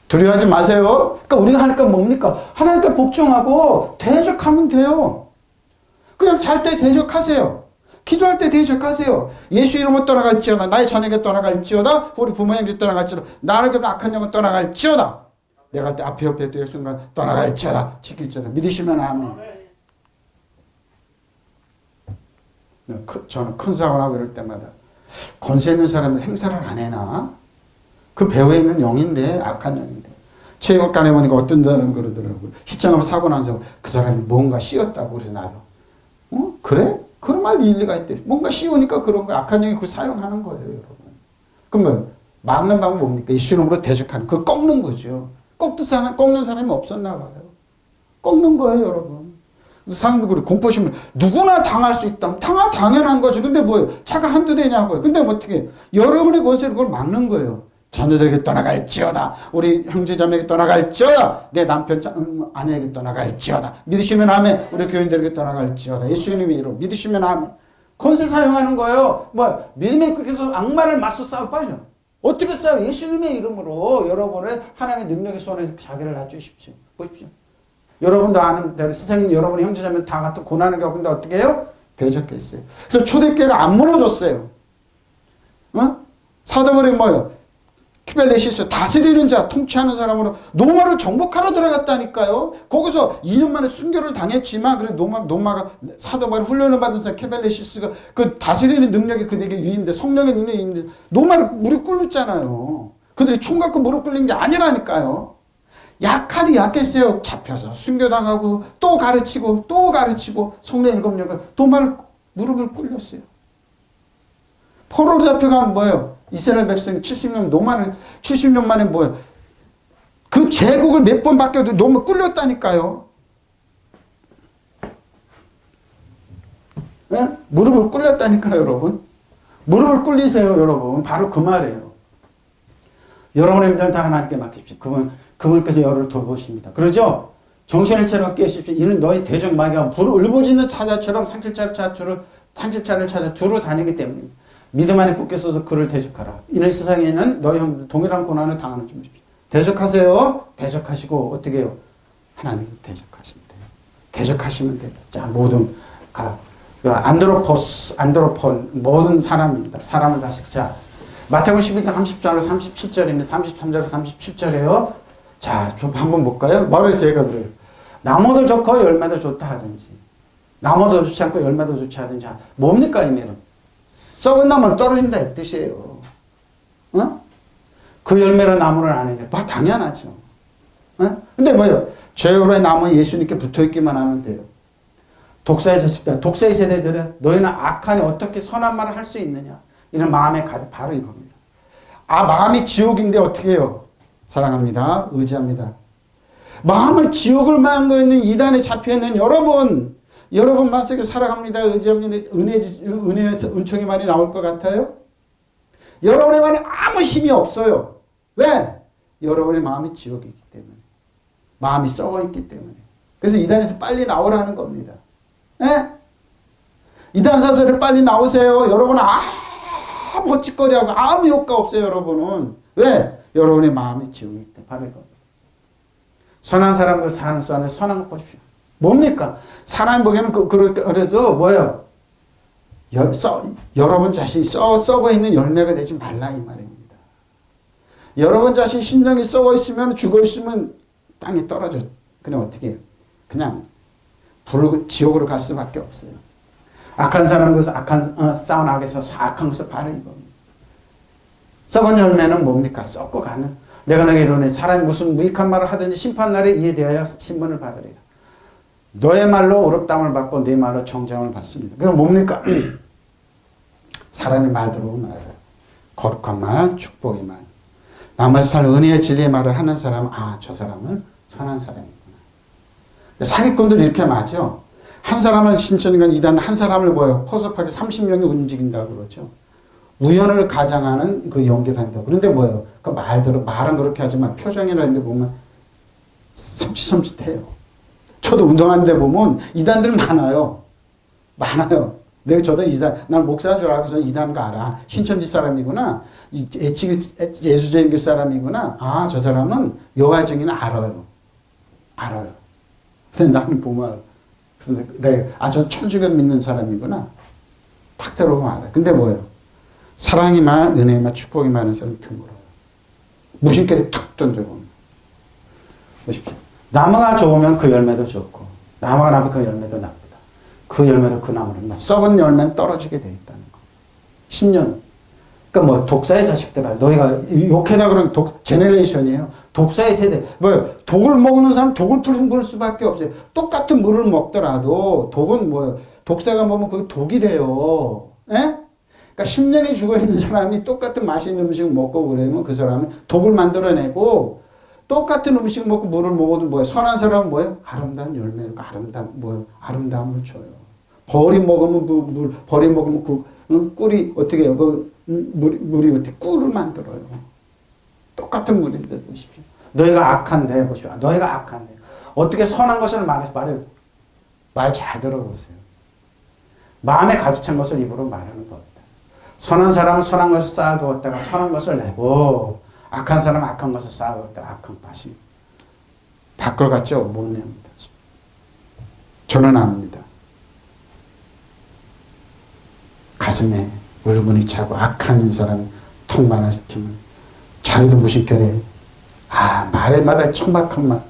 두려워하지 마세요. 그러니까 우리가 하니까 뭡니까? 하나님께 복종하고 대적하면 돼요. 그냥 잘 때 대적하세요. 기도할 때 대적하세요. 예수 이름으로 떠나갈지어다. 나의 자녀에게 떠나갈지어다. 우리 부모 형제 떠나갈지어다. 나를 그런 악한 영은 떠나갈지어다. 내가 앞에 옆에 될 순간 떠나갈지어다. 지킬지어다. 믿으시면 아멘. 저는 큰 사고 나고 이럴 때마다 권세 있는 사람은 행사를 안 해나? 그 배후에 있는 영인데 악한 영인데 체육관에 보니까 어떤 사람은 그러더라고요. 시청하면 사고 나서 그 사람이 뭔가 씌웠다고 그래서 나도 그래? 그런 말 일리가 있대. 뭔가 씌우니까 그런 거 악한 영이 그걸 사용하는 거예요, 여러분. 그러면 막는 방법이 뭡니까? 예수 이름으로 대적하는 그걸 꺾는 거죠. 꺾는 사람이 없었나 봐요. 꺾는 거예요, 여러분. 사람들 그래 공포심을 누구나 당할 수 있다. 당연한 거죠. 근데 뭐예요? 차가 한두 대냐고요. 근데 어떻게 여러분의 권세로 그걸 막는 거예요. 자녀들에게 떠나갈지어다. 우리 형제자매에게 떠나갈지어다. 내 남편 아내에게 떠나갈지어다. 믿으시면 아멘. 우리 교인들에게 떠나갈지어다. 예수님의 이름 믿으시면 아멘. 권세 사용하는 거예요. 뭐 믿음의 끝에서 악마를 맞서 싸워 빠져. 어떻게 싸워? 예수님의 이름으로 여러분의 하나님의 능력의 손에서 자기를 놔주십시오. 보십시오. 여러분도 아는 대로 세상에 여러분의 형제자매 다 같은 고난을 겪는데 어떻게 해요? 대적했어요. 그래서 초대교회가 안 무너졌어요. 사도벌이 뭐예요? 키벨레시스 다스리는 자, 통치하는 사람으로 노마를 정복하러 들어갔다니까요. 거기서 2년 만에 순교를 당했지만 그래도 노마가 사도벌 훈련을 받은 사람 키벨레시스가 그 다스리는 능력이 그에게 유임돼 성령의 능력이 유임돼 노마를 무릎 꿇었잖아요. 그들이 총 갖고 무릎 꿇린 게 아니라니까요. 약했어요. 잡혀서 순교당하고 또 가르치고 성령의 일곱녀가 노마를 무릎을 꿇렸어요. 포로로 잡혀가면 뭐예요? 이스라엘 백성 70년 만에 뭐예요? 그 제국을 몇 번 바뀌어도 너무 꿀렸다니까요. 네? 무릎을 꿀렸다니까요, 여러분. 무릎을 꿀리세요, 여러분. 바로 그 말이에요. 여러분의 힘들은 다 하나님께 맡깁시오. 그분께서 여러분을 돌보십니다. 그러죠? 정신을 차려 깨십시오. 이는 너희 대적 마귀가 울부짖는 사자처럼 상실차를 찾아 두루 다니기 때문입니다. 믿음 안에 굳게 서서 그를 대적하라. 이는 세상에는 너희 형들 동일한 고난을 당하는 줄 믿으십시오. 대적하세요. 대적하시고 어떻게 해요? 하나님 대적하시면 돼요. 대적하시면 돼요. 자, 모든 안드로폰 모든 사람입니다. 사람을 다시 자 마태복음 11장 30절로 37절입니다. 33절로 37절이에요. 자, 좀 한번 볼까요? 뭐를 제가 그래요. 나무도 좋고 열매도 좋다 하든지 나무도 좋지 않고 열매도 좋지 하든지 뭡니까 이 말은? 썩은 나무는 떨어진다 이 뜻이에요. 그 열매로 나무를 안 해요. 당연하죠. 근데 뭐예요? 죄로의 나무 예수님께 붙어있기만 하면 돼요. 독사의 자식들, 독사의 세대들은 너희는 악하니 어떻게 선한 말을 할 수 있느냐. 이런 마음의 가득 바로 이겁니다. 마음이 지옥인데 어떻게 해요? 사랑합니다. 의지합니다. 마음을 지옥을 만들고 있는 이단에 잡혀있는 여러분 마음속에 사랑합니다. 의지합니다. 은총이 많이 나올 것 같아요? 여러분의 마음에 아무 힘이 없어요. 왜? 여러분의 마음이 지옥이기 때문에. 마음이 썩어있기 때문에. 그래서 이단에서 빨리 나오라는 겁니다. 예? 이단 사설에 빨리 나오세요. 여러분은 아무 헛짓거리하고 아무 효과 없어요. 여러분은. 왜? 여러분의 마음이 지옥이기 때문에. 바로 이겁니다. 선한 사람들 사는 썰에 선한 것 보십시오. 뭡니까? 사람 보기에는 그래도 뭐예요? 여러분 자신이 썩어 있는 열매가 되지 말라 이 말입니다. 여러분 자신 심령이 썩어 있으면 죽어 있으면 땅에 떨어져. 그냥 어떻게 해요? 그냥 지옥으로 갈 수밖에 없어요. 악한 사람은 악한 싸운 악에서 악한 것을 바로 이겁니다. 썩은 열매는 뭡니까? 썩고 가는. 내가 너에게 이르노니 사람이 무슨 무익한 말을 하든지 심판날에 이에 대하여 신문을 받으리라. 너의 말로 어렵담을 받고 내 말로 정정을 받습니다. 그럼 뭡니까? 사람의 말대로 말해요. 거룩한 말, 축복의 말. 남을 살 은혜의 진리의 말을 하는 사람은 저 사람은 선한 사람이구나. 사기꾼들이 이렇게 하죠. 한 사람을 신천인간 이단 한 사람을 포섭하게 30명이 움직인다고 그러죠. 우연을 가장하는 그 연기를 한다고. 그런데 뭐예요? 그 말은 그렇게 하지만 표정이라는 데 보면 섬찟섬찟해요. 저도 운동하는데 보면 이단들 많아요. 저도 이단, 난 목사인 줄 알고 이단 거 알아. 신천지 사람이구나. 예수제인교 사람이구나. 저 사람은 여호와 증인은 알아요. 근데 나는 보면, 저 천주교를 믿는 사람이구나. 탁 들어보면 알아. 근데 뭐예요? 사랑이 말, 은혜의 말, 축복이 많은 사람이 드물어요. 무심결에 툭 던져보면. 보십시오. 나무가 좋으면 그 열매도 좋고, 나무가 나쁘면 그 열매도 나쁘다. 그 열매도 그 나무는 썩은 열매는 떨어지게 되어 있다는 거. 10년. 그러니까 독사의 자식들아, 너희가 욕해다 그러면 제네레이션이에요. 독사의 세대. 독을 먹는 사람 독을 부를 수밖에 없어요. 똑같은 물을 먹더라도 독은 독사가 먹으면 그게 독이 돼요. 예? 그러니까 10년이 죽어있는 사람이 똑같은 맛있는 음식을 먹고 그러면 그 사람은 독을 만들어내고 똑같은 음식 먹고 물을 먹어도 선한 사람은 아름다운 열매를 아름다움을 줘요. 벌이 먹으면 벌이 먹으면 꿀이 어떻게 해요? 물이 어떻게 꿀을 만들어요. 똑같은 물인데 보십시오. 너희가 악한데 보십시오. 너희가 악한데 어떻게 선한 것을 말해요. 말 잘 들어보세요. 마음에 가득 찬 것을 입으로 말하는 것. 선한 사람은 선한 것을 쌓아두었다가 선한 것을 내고 악한 사람은 악한 것을 쌓아두었다가 악한 것이 밖을 갔죠? 못 냅니다. 저는 압니다. 가슴에 울분이 차고 악한 사람 통 많아지면 자기도 무심결에 말에마다 천박한 말,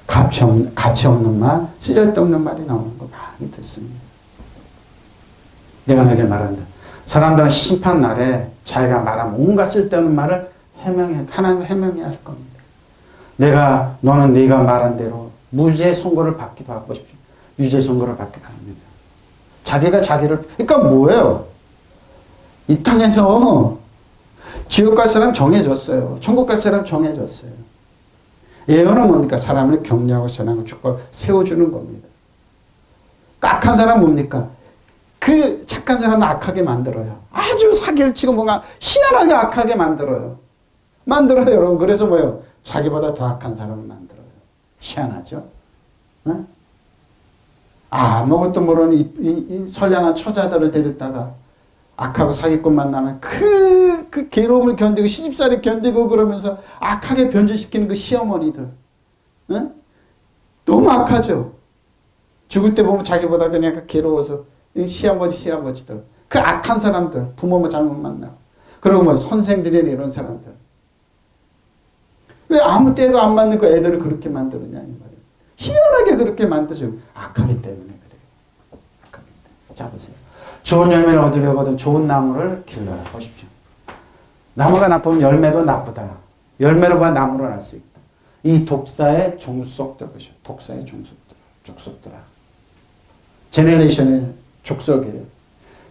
가치 없는 말, 쓰잘데없는 말이 나오는 거 많이 듣습니다. 내가 너에게 말한다. 사람들은 심판날에 자기가 말한 온갖 쓸데없는 말을 하나님 해명해야 할 겁니다. 너는 네가 말한 대로 무죄 선고를 받기도 하고 싶죠. 유죄 선고를 받기도 합니다. 그러니까 뭐예요? 이 땅에서 지옥 갈 사람 정해졌어요. 천국 갈 사람 정해졌어요. 예언은 뭡니까? 사람을 격려하고 선하고 축복 세워주는 겁니다. 악한 사람 뭡니까? 그 착한 사람은 악하게 만들어요. 아주 사기를 치고 뭔가 희한하게 악하게 만들어요. 여러분. 그래서 자기보다 더 악한 사람을 만들어요. 희한하죠? 어? 아무것도 모르는 이 선량한 처자들을 데렸다가 악하고 사기꾼 만나면 그 괴로움을 견디고 시집살이 견디고 그러면서 악하게 변질시키는 그 시어머니들. 어? 너무 악하죠? 죽을 때 보면 자기보다 그냥 괴로워서 시아버지들. 그 악한 사람들. 부모 잘못 만나고. 그리고 선생들이나 이런 사람들. 왜 아무 때도 안 맞는 그 애들을 그렇게 만드느냐, 이 말이에요. 희한하게 그렇게 만드죠. 악하기 때문에 그래요. 악하기 때문에. 자, 보세요. 좋은 열매를 얻으려거든 좋은 나무를 길러라. 보십시오. 나무가 나쁘면 열매도 나쁘다. 열매로 봐 나무를 알 수 있다. 이 독사의 종속들 보십시오. 독사의 족속들아. 제네레이션의 족속이에요.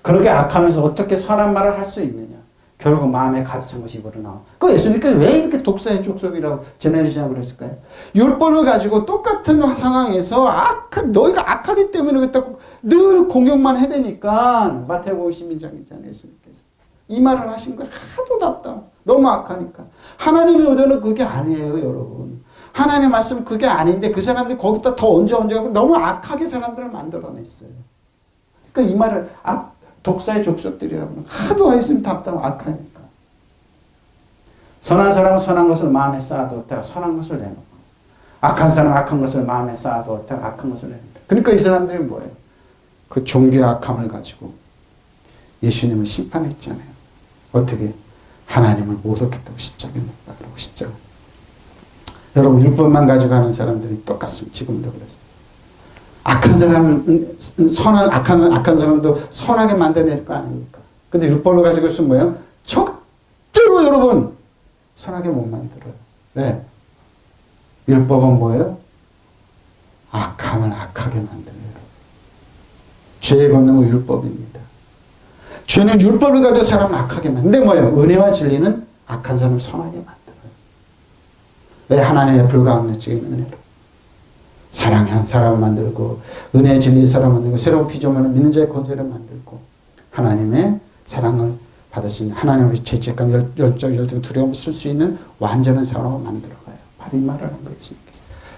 그렇게 악하면서 어떻게 선한 말을 할 수 있느냐. 결국 마음에 가득 찬 것이 입으로 나와. 그 예수님께서 왜 이렇게 독사의 족속이라고 제네레이션이라고 그랬을까요? 율법을 가지고 똑같은 상황에서 너희가 악하기 때문에 그렇다고 늘 공격만 해대니까 마태복음 22장이잖아요. 예수님께서. 이 말을 하신 걸 하도 답답. 너무 악하니까. 하나님의 의도는 그게 아니에요, 여러분. 하나님의 말씀은 그게 아닌데 그 사람들이 거기다 더 얹어가고 너무 악하게 사람들을 만들어냈어요. 그러니까 이 말을 독사의 족속들이라고 하도 예수님 답답하고 악하니까. 선한 사람은 선한 것을 마음에 쌓아두었다가 선한 것을 내놓고 악한 사람은 악한 것을 마음에 쌓아두었다가 악한 것을 내놓는다. 그러니까 이 사람들이 뭐예요? 그 종교의 악함을 가지고 예수님을 심판했잖아요. 어떻게? 하나님을 모독했다고 십자가에 못 박으라고 십자가. 여러분 율법만 가지고 하는 사람들이 똑같습니다. 지금도 그래서. 악한 사람도 선하게 만들어낼 거 아닙니까? 근데 율법을 가지고 있으면 뭐예요? 절대로 여러분 선하게 못 만들어요. 왜? 율법은 뭐예요? 악함을 악하게 만들어요. 죄의 권능은 율법입니다. 죄는 율법을 가지고 사람을 악하게 만들어요. 근데 뭐예요? 은혜와 진리는 악한 사람을 선하게 만들어요. 왜? 하나님의 불가항력적인 은혜로. 사랑하는 사람을 만들고 은혜의 진리의 사람을 만들고 새로운 피조물을 믿는 자의 권세를 만들고 하나님의 사랑을 받을 수 있는 하나님의 죄책감, 열정, 두려움을 쓸 수 있는 완전한 사람을 만들어가요. 바로 이 말을 한 거예요.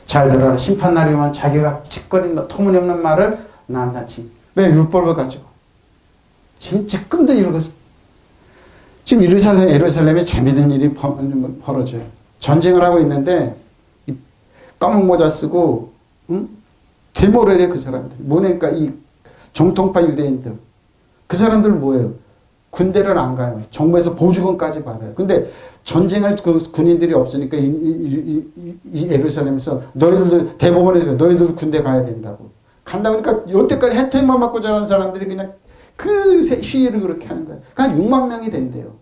잘 들어라. 심판날이 오면 자기가 짓거린 터무니없는 말을 낱낱이. 왜? 율법을 가지고. 지금도 이러고 지금 예루살렘에 재미있는 일이 벌어져요. 전쟁을 하고 있는데 검은 모자 쓰고 데모를 해 그 사람들. 뭐냐니까 이 정통파 유대인들. 그 사람들은 뭐예요? 군대를 안 가요. 정부에서 보조금까지 받아요. 근데 전쟁할 그 군인들이 없으니까 이 예루살렘에서 너희들도 대법원에서 너희들도 군대 가야 된다고. 간다 그러니까 여태까지 혜택만 받고 자란 사람들이 그냥 그 시위를 그렇게 하는 거예요. 한 6만 명이 된대요.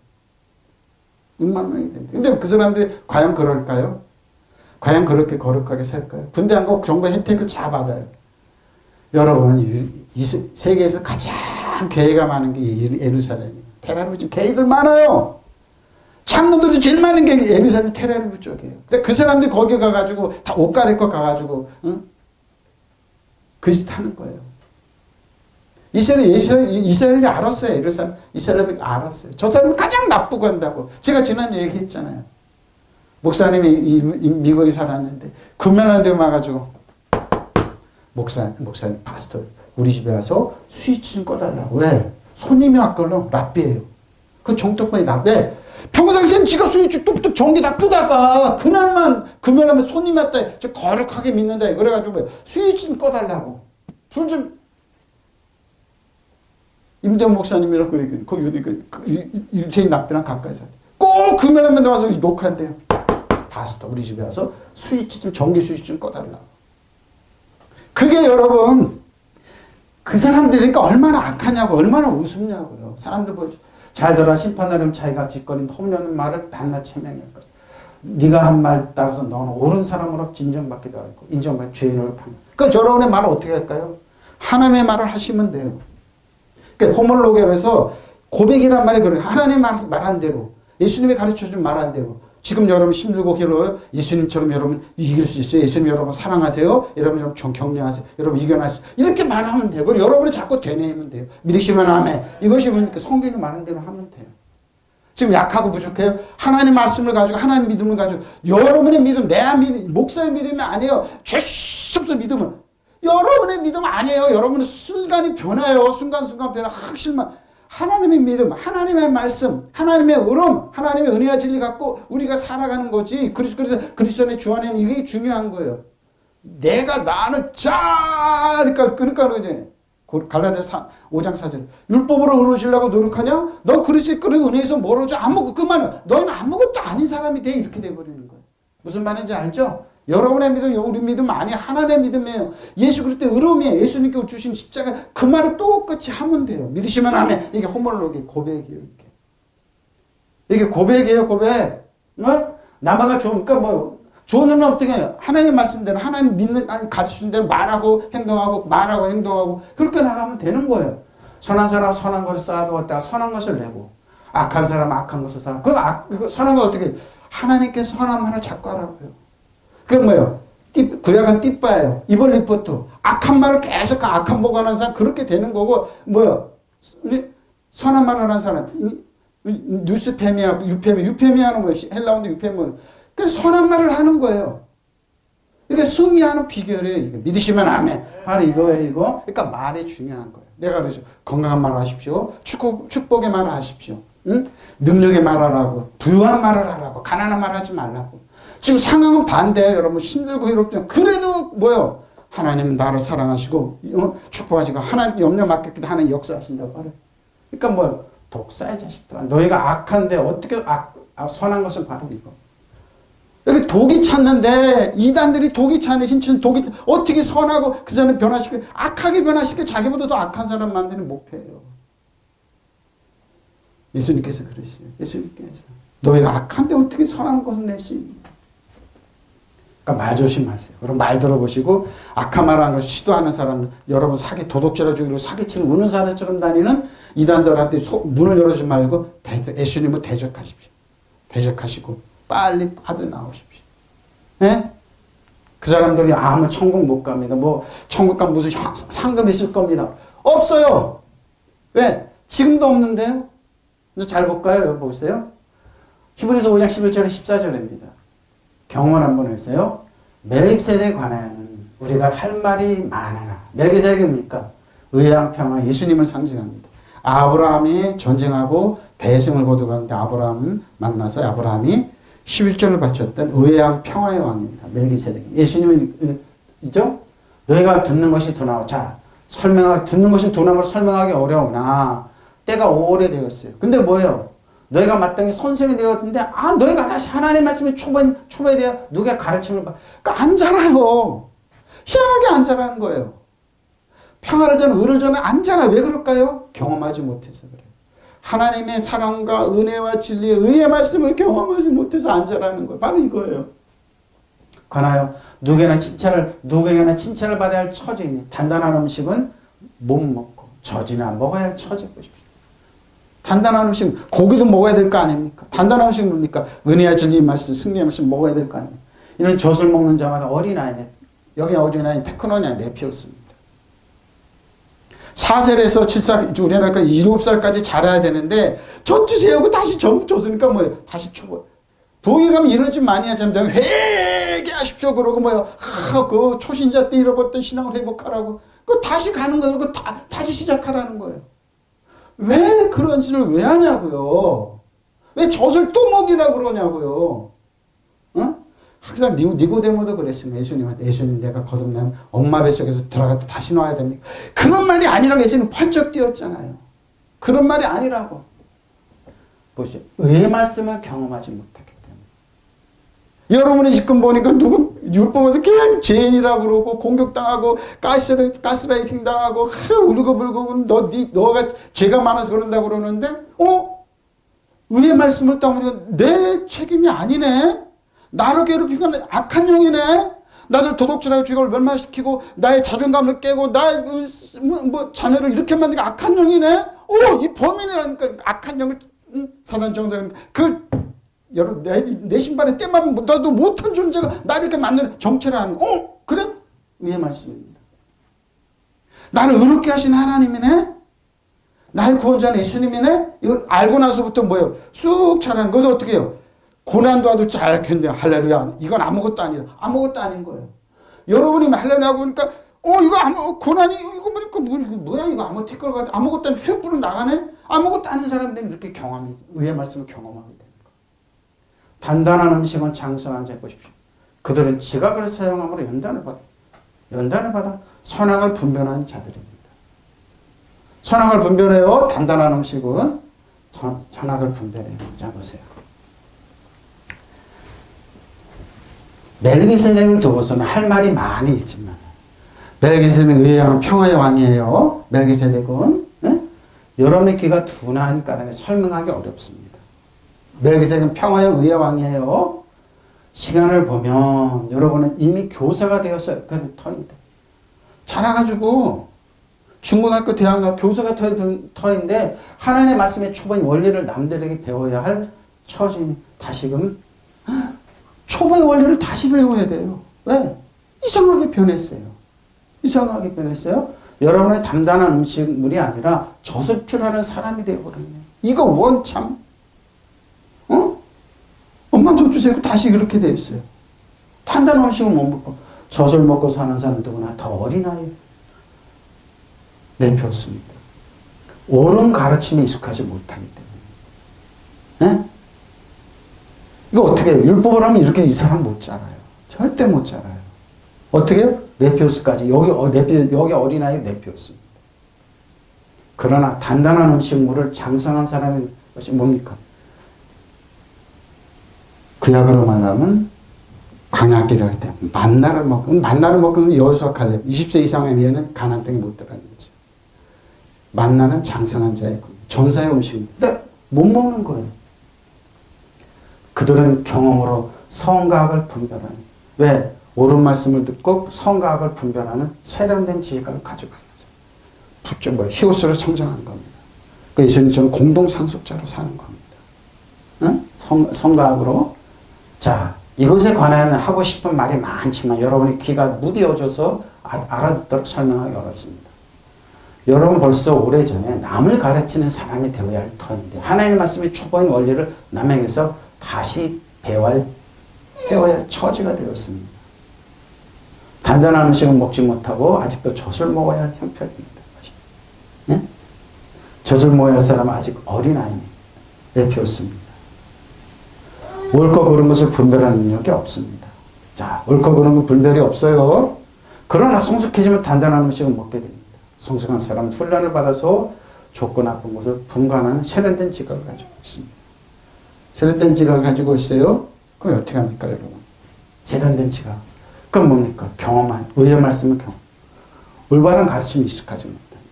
6만 명이 된대요. 근데 그 사람들이 과연 그럴까요? 과연 그렇게 거룩하게 살까요? 군대 안 가고 정부의 혜택을 다 받아요. 여러분, 이 세계에서 가장 개가 많은 게 예루살렘이에요. 테라리브 개들 많아요. 장로들이 제일 많은 게 예루살렘 테라리브 쪽이에요. 그 사람들이 거기 가가지고 다 옷 갈아입고 가가지고 그 짓 하는 거예요. 이스라엘이 알았어요. 이스라엘이 알았어요. 저 사람은 가장 나쁘고 한다고. 제가 지난주에 얘기했잖아요. 목사님이 미국에 살았는데 금연한 데 와가지고 목사님 파스터 우리 집에 와서 스위치 좀 꺼달라고. 왜? 손님이 왔거든. 랍비예요. 그 정통권이 랍비. 평상시엔 지가 스위치 뚝뚝 전기 다 끄다가 그날만 금연하면 손님이 왔다. 저 거룩하게 믿는다. 그래가지고 스위치 좀 꺼달라고. 불 좀. 임대원 목사님이라고 얘기해요. 그 유태인 랍비랑 가까이 살아요. 꼭 금연하면 나와서 녹화한대요. 파스터 우리 집에 와서 스위치 좀 전기 스위치 좀 꺼달라. 그게 여러분 그 사람들이니까 얼마나 악하냐고 얼마나 우습냐고요. 사람들 보여 잘 들어 심판하려면 자기가 짓거린 허물없는 말을 낱낱이 해명할 것이다. 네가 한 말 따라서 너는 옳은 사람으로 인정받기도 하고 인정받기 죄인으로 판단. 그러니까 여러분의 말을 어떻게 할까요? 하나님의 말을 하시면 돼요. 그러니까 호몰로게에서 고백이란 말이 그래요. 하나님의 말한 대로 예수님이 가르쳐준 말한 대로 지금 여러분 힘들고 괴로워요. 예수님처럼 여러분 이길 수 있어요. 예수님 여러분 사랑하세요. 여러분 격려하세요. 여러분 이겨나세요. 이렇게 말하면 돼요. 그리고 여러분이 자꾸 되뇌이면 돼요. 믿으시면 아멘. 이것이 보니까 성경이 말한 대로 하면 돼요. 지금 약하고 부족해요. 하나님 말씀을 가지고 하나님 믿음을 가지고 여러분의 믿음, 내 믿음, 목사의 믿음이 아니에요. 죄없어 믿음은. 여러분의 믿음 아니에요. 여러분은 순간이 변해요. 순간순간 변해. 확실만. 하나님의 믿음, 하나님의 말씀, 하나님의 의름, 하나님의 은혜와 진리 갖고 우리가 살아가는 거지. 그래서 그리스도의 주 안에는 이게 중요한 거예요. 나는 그러니까 그러지. 갈라디아 5장 4절. 율법으로 의로우시려고 노력하냐? 넌 그리스도의 은혜에서 멀어져. 그 말은 너희는 아무것도 아닌 사람이 돼. 이렇게 돼버리는 거예요. 무슨 말인지 알죠? 여러분의 믿음, 우리 믿음 아니야. 하나님의 믿음이에요. 예수 그리스도의 의로움이에요. 예수님께 주신 십자가 그 말을 똑같이 하면 돼요. 믿으시면 아멘. 이게 호몰로기 고백이에요. 이게 고백이에요. 고백. 남아가 그러니까 좋으면 어떻게 해요? 하나님 말씀대로 하나님 믿는 아니 가르치는 대로 말하고 행동하고 그렇게 나가면 되는 거예요. 선한 사람 선한 것을 쌓아두었다가 선한 것을 내고 악한 사람 악한 것을 쌓아. 그 선한 거 어떻게 해요? 하나님께 선한 말을 자꾸 하라고요. 그게 뭐예요? 구약은 띠빠예요. 이번 리포트. 악한 말을 계속 악한 보관하는 사람 그렇게 되는 거고 뭐예요? 선한 말을 하는 사람 뉴스페미아 유페미아는 뭐 헬라어인데 유페미아는 그래서 선한 말을 하는 거예요. 이게 승리하는 비결이에요. 이게. 믿으시면 아멘. 바로 이거예요, 이거. 그러니까 말이 중요한 거예요. 내가 그러죠. 건강한 말을 하십시오. 축복의 말을 하십시오. 응? 능력의 말을 하라고. 부유한 말을 하라고. 가난한 말 하지 말라고. 지금 상황은 반대예요. 여러분 힘들고 이렇게. 그래도 뭐요? 하나님은 나를 사랑하시고 축복하시고 하나님 염려 맡겼기도 하나님 역사하신다고 말해요. 그러니까 뭐요? 독사의 자식들아. 너희가 악한데 어떻게 선한 것을 바로 이거. 여기 독이 찼는데 이단들이 독이 차네 신천 독이 어떻게 선하고 그 사람을 변화시켜 악하게 변화시켜 자기보다 더 악한 사람 만드는 목표예요. 예수님께서 그러시죠. 예수님께서 너희가 악한데 어떻게 선한 것을 낼 수 있냐. 그러니까 말 조심하세요. 그럼 말 들어보시고 악한 말을 하는 것을 시도하는 사람 여러분 사기 도둑질러 죽이고 사기치는 우는 사람처럼 다니는 이단들한테 문을 열어주지 말고 예수님을 대적하십시오. 대적하시고 빨리 빠져나오십시오. 네? 그 사람들이 아무 천국 못 갑니다. 뭐 천국 가면 무슨 상금 있을 겁니다. 없어요. 왜? 지금도 없는데요. 잘 볼까요? 여기 보세요. 히브리서 5장 11절에 14절입니다. 경원 한번 했어요. 멜기세덱에 관하여는 우리가 할 말이 많으나 멜기세덱입니까? 의랑 평화 예수님을 상징합니다. 아브라함이 전쟁하고 대승을 거두었는데 아브라함 만나서 아브라함이 11절을 바쳤던 의랑 평화의 왕입니다. 멜기세덱. 예수님이죠? 너희가 듣는 것이 두나워. 자, 듣는 것이 두나무로 설명하기 어려우나 때가 오래되었어요. 근데 뭐예요? 너희가 마땅히 선생이 되었는데 너희가 다시 하나님의 말씀에 초보에 대해 누가 가르침을 받 그러니까 안 자라요. 희한하게 안 자라는 거예요. 평화를 전하고 의를 전하고 안 자라요. 왜 그럴까요? 경험하지 못해서 그래요. 하나님의 사랑과 은혜와 진리의 의의 말씀을 경험하지 못해서 안 자라는 거예요. 바로 이거예요. 관하여 누구에게나 칭찬을 받아야 할 처지이니 단단한 음식은 못 먹고 젖이나 먹어야 할 처지 보십시오. 단단한 음식은 고기도 먹어야 될 거 아닙니까? 단단한 음식은 뭡니까? 은혜와 진리의 말씀, 승리의 말씀 먹어야 될 거 아닙니까? 이는 젖을 먹는 자마다 어린아이네. 여기 어린아이 테크노니 내피웠습니다. 4살에서 7살, 우리나라가 7살까지 자라야 되는데 젖 주세요 하고 다시 젖으니까 뭐예요? 다시 초보. 부엌에 가면 이런 짓 많이 하잖아요. 회개하십시오 그러고 뭐예요? 그 초신자 때 잃어버렸던 신앙을 회복하라고. 그 다시 가는 거예요. 그 다시 시작하라는 거예요. 왜 그런 짓을 왜 하냐고요? 왜 젖을 또 먹이라고 그러냐고요? 어? 항상 니고데모도 그랬습니다. 예수님한테 예수님 내가 거듭나면 엄마 뱃속에서 들어갔다 다시 나와야 됩니까? 그런 말이 아니라고 예수님 펄쩍 뛰었잖아요. 그런 말이 아니라고. 보시죠. 의의 말씀을 경험하지 못하기 때문에. 여러분이 지금 보니까 누구 율법에서 그냥 죄인이라고 그러고 공격당하고 가스라이팅 당하고 울고불고 너가 죄가 많아서 그런다고 그러는데 의의 말씀을 따보니까 내 책임이 아니네. 나를 괴롭히니까 악한 영이네. 나를 도둑질하고 죽이고 멸망시키고 나의 자존감을 깨고 나의 자녀를 이렇게 만드니까 악한 영이네. 이 범인이라니까 악한 영을 사단 정사는 그걸 내 신발에 때만 나도 못한 존재가 나를 이렇게 만드는 정체를 하는 그래? 의의 말씀입니다. 나를 의롭게 하신 하나님이네. 나의 구원자는 예수님이네. 이걸 알고 나서부터 뭐예요? 쑥 자라는 거죠. 어떻게 해요? 고난도 아주 잘 견뎌. 할렐루야. 이건 아무것도 아니다. 아무것도 아닌 거예요. 여러분이 할렐루야 보니까 이거 고난이 이거 보니까 뭐야 이거 아무 티끌 같아. 아무것도 아닌 횃불은 나가네. 아무것도 아닌 사람들이 이렇게 경험이 의의 말씀을 경험하게 되는 거예요. 단단한 음식은 장성한 자 보십시오. 그들은 지각을 사용함으로 연단을 받아 선악을 분별하는 자들입니다. 선악을 분별해요. 단단한 음식은 선악을 분별해요. 자 보세요. 멜기세덱을 두고서는 할 말이 많이 있지만 멜기세덱은 의의 평화의 왕이에요. 멜기세덱은 여러분의 귀가 둔한 까닭에 설명하기 어렵습니다. 멜기세덱은 평화의 의의 왕이에요. 시간을 보면 여러분은 이미 교사가 되었어요. 그 터인데. 자라가지고 중고등학교, 대학교 교사가 터인데 하나님의 말씀의 초보인 원리를 남들에게 배워야 할 처진 다시금 초보의 원리를 다시 배워야 돼요. 왜? 이상하게 변했어요. 이상하게 변했어요. 여러분의 단단한 음식물이 아니라 젖을 필요하는 사람이 되어버렸네. 이거 원참 엄마 젖 주세요. 다시 그렇게 되어 있어요. 단단한 음식을 못 먹고 젖을 먹고 사는 사람 누구나 더 어린아이 내표였습니다. 옳은 가르침에 익숙하지 못하기 때문에. 네? 이거 어떻게 해요? 율법을 하면 이렇게 이 사람 못 자라요. 절대 못 자라요. 어떻게 해요? 네피우스까지. 여기 어린아이 네피우스입니다. 그러나 단단한 음식물을 장성한 사람의 것이 뭡니까? 구약으로 말하면 광야길을 할 때 만나를 먹으면 여호수아 칼렙 20세 이상의 미에는 가나안 땅에 못 들어가는 거죠. 만나는 장성한 자의 전사의 음식입니다. 근데 못 먹는 거예요. 그들은 경험으로 성과학을 분별하는, 왜? 옳은 말씀을 듣고 성과학을 분별하는 세련된 지식을 가지고 있는 거죠. 히오스로 성장한 겁니다. 그 예수님처럼 공동 상속자로 사는 겁니다. 응? 성과학으로. 자, 이것에 관하여는 하고 싶은 말이 많지만 여러분의 귀가 무디어져서 알아듣도록 설명하기 어렵습니다. 여러분 벌써 오래전에 남을 가르치는 사람이 되어야 할 터인데 하나님의 말씀의 초보인 원리를 남에게서 다시 배워야 할 처지가 되었습니다. 단단한 음식을 먹지 못하고 아직도 젖을 먹어야 할 형편입니다. 네? 젖을 먹어야 할 사람은 아직 어린아이입니다. 내피웠습니다. 옳고 그른 것을 분별하는 능력이 없습니다. 자, 옳고 그른 것 분별이 없어요. 그러나 성숙해지면 단단한 음식을 먹게 됩니다. 성숙한 사람은 훈련을 받아서 좋고 나쁜 것을 분간하는 세련된 지각을 가지고 있습니다. 세련된 지각을 가지고 있어요. 그럼 어떻게 합니까, 여러분? 세련된 지각. 그건 뭡니까? 경험한, 의의 말씀을 경험. 올바른 가르침에 익숙하지 못하니.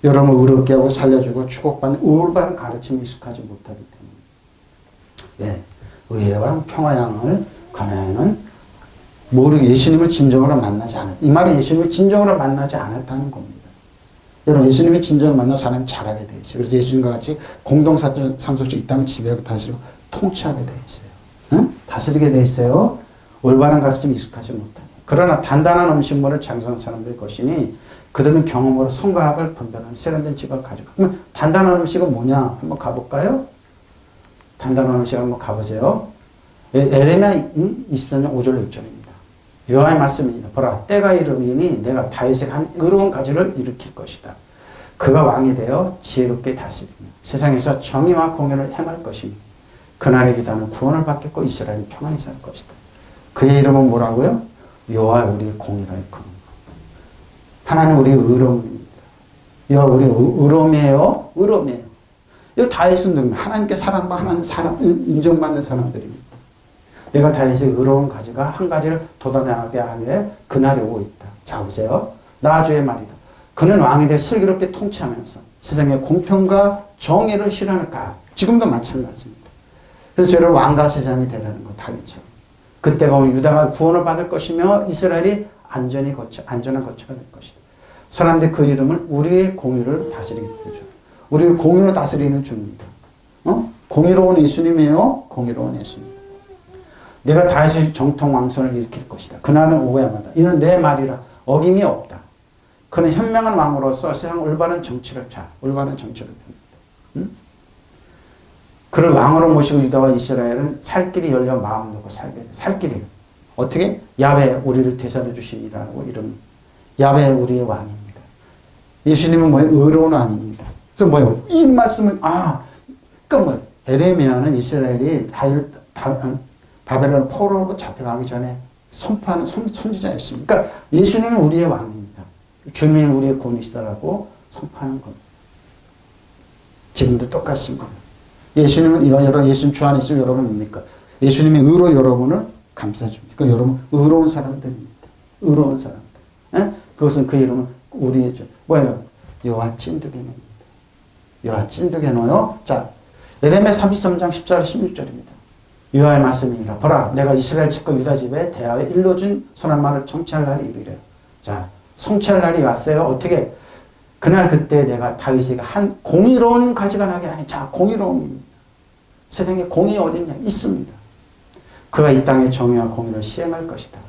여러분을 의롭게 하고 살려주고 축복받는 올바른 가르침에 익숙하지 못하기 때문에. 예. 의회와 평화양을 관하여는 모르게 예수님을 진정으로 만나지 않았다. 이 말은 예수님을 진정으로 만나지 않았다는 겁니다. 여러분 예수님이 진정으로 만나서 사람이 잘하게 돼 있어요. 그래서 예수님과 같이 공동상속자 이 땅을 지배하고 다스리고 통치하게 돼 있어요. 응? 다스리게 돼 있어요. 올바른 가르침에 익숙하지 못하니. 그러나 단단한 음식물을 장성한 사람들의 것이니 그들은 경험으로 성과학을 분별하는 세련된 지각을 가지고. 그러면 단단한 음식은 뭐냐? 한번 가볼까요? 단단한 음식 한번 가보세요. 에레미야 24장 5절 6절입니다. 여호와의 말씀입니다. 보라, 때가 이르리니 내가 다윗의 한 의로운 가지를 일으킬 것이다. 그가 왕이 되어 지혜롭게 다스리며 세상에서 정의와 공의를 행할 것이니 그날의 유다는 구원을 받겠고 이스라엘은 평안히 살 것이다. 그의 이름은 뭐라고요? 여호와 우리의 공의라 일컫는 것. 하나님 우리의 의로움입니다. 여호와 우리의 의로움이에요. 의로움이에요. 이 다윗은 하나님께 사랑과 하나님 인정받는 사람들입니다. 내가 다윗의 의로운 가지가 한 가지를 돋아나게 하기에 그날이 오고 있다. 자 보세요. 나 주의 말이다. 그는 왕이 되어 슬기롭게 통치하면서 세상에 공평과 정의를 실현할까? 지금도 마찬가지입니다. 그래서 저를 왕과 세상이 되라는 거 다윗처럼. 그때가 오면 유다가 구원을 받을 것이며 이스라엘이 안전한 거처가 될 것이다. 사람들이 그 이름을 우리의 공의를 다스리게 되죠. 우리를 공의로 다스리는 주입니다. 공의로운 예수님이에요. 공의로운 예수님. 내가 다윗의 정통 왕선을 일으킬 것이다. 그날은 오야마다. 이는 내 말이라 어김이 없다. 그는 현명한 왕으로서 세상 올바른 정치를 펴니다. 그를 왕으로 모시고 유다와 이스라엘은 살 길이 열려 마음 놓고 살게 돼. 살 길이에요. 어떻게? 야베 우리를 대사해 주심이라고 이름. 야베 우리의 왕입니다. 예수님은 뭐예요? 의로운 왕입니다. 그래서 뭐예요? 이 말씀은 그러니까 뭐 에레미야는 이스라엘이 바벨론 포로로 잡혀가기 전에 선포하는 선지자였습니다. 그러니까 예수님은 우리의 왕입니다. 주님은 우리의 구원이시다라고 선포하는 겁니다. 지금도 똑같습니다. 예수님은 여러분 예수님 주 안에 있으면 여러분 뭡니까? 예수님이 의로 여러분을 감싸줍니다. 그러니까 여러분 의로운 사람들입니다. 의로운 사람들. 에? 그것은 그 이름은 우리의 뭐예요? 여호와 찐득이노입니다. 여호와 찐득이노요. 자, 에레미야 33장 14절 16절입니다. 여호와의 말씀이니라. 보라, 내가 이스라엘 집과 유다 집에 대하여 일러준 선한 말을 성취할 날이 이르리라. 자, 성취할 날이 왔어요. 어떻게? 그날 그때 내가 다윗에게 한 공의로운 가지가 나게 하니. 자, 공의로움입니다. 세상에 공의 어디 있냐? 있습니다. 그가 이 땅의 정의와 공의를 시행할 것이다.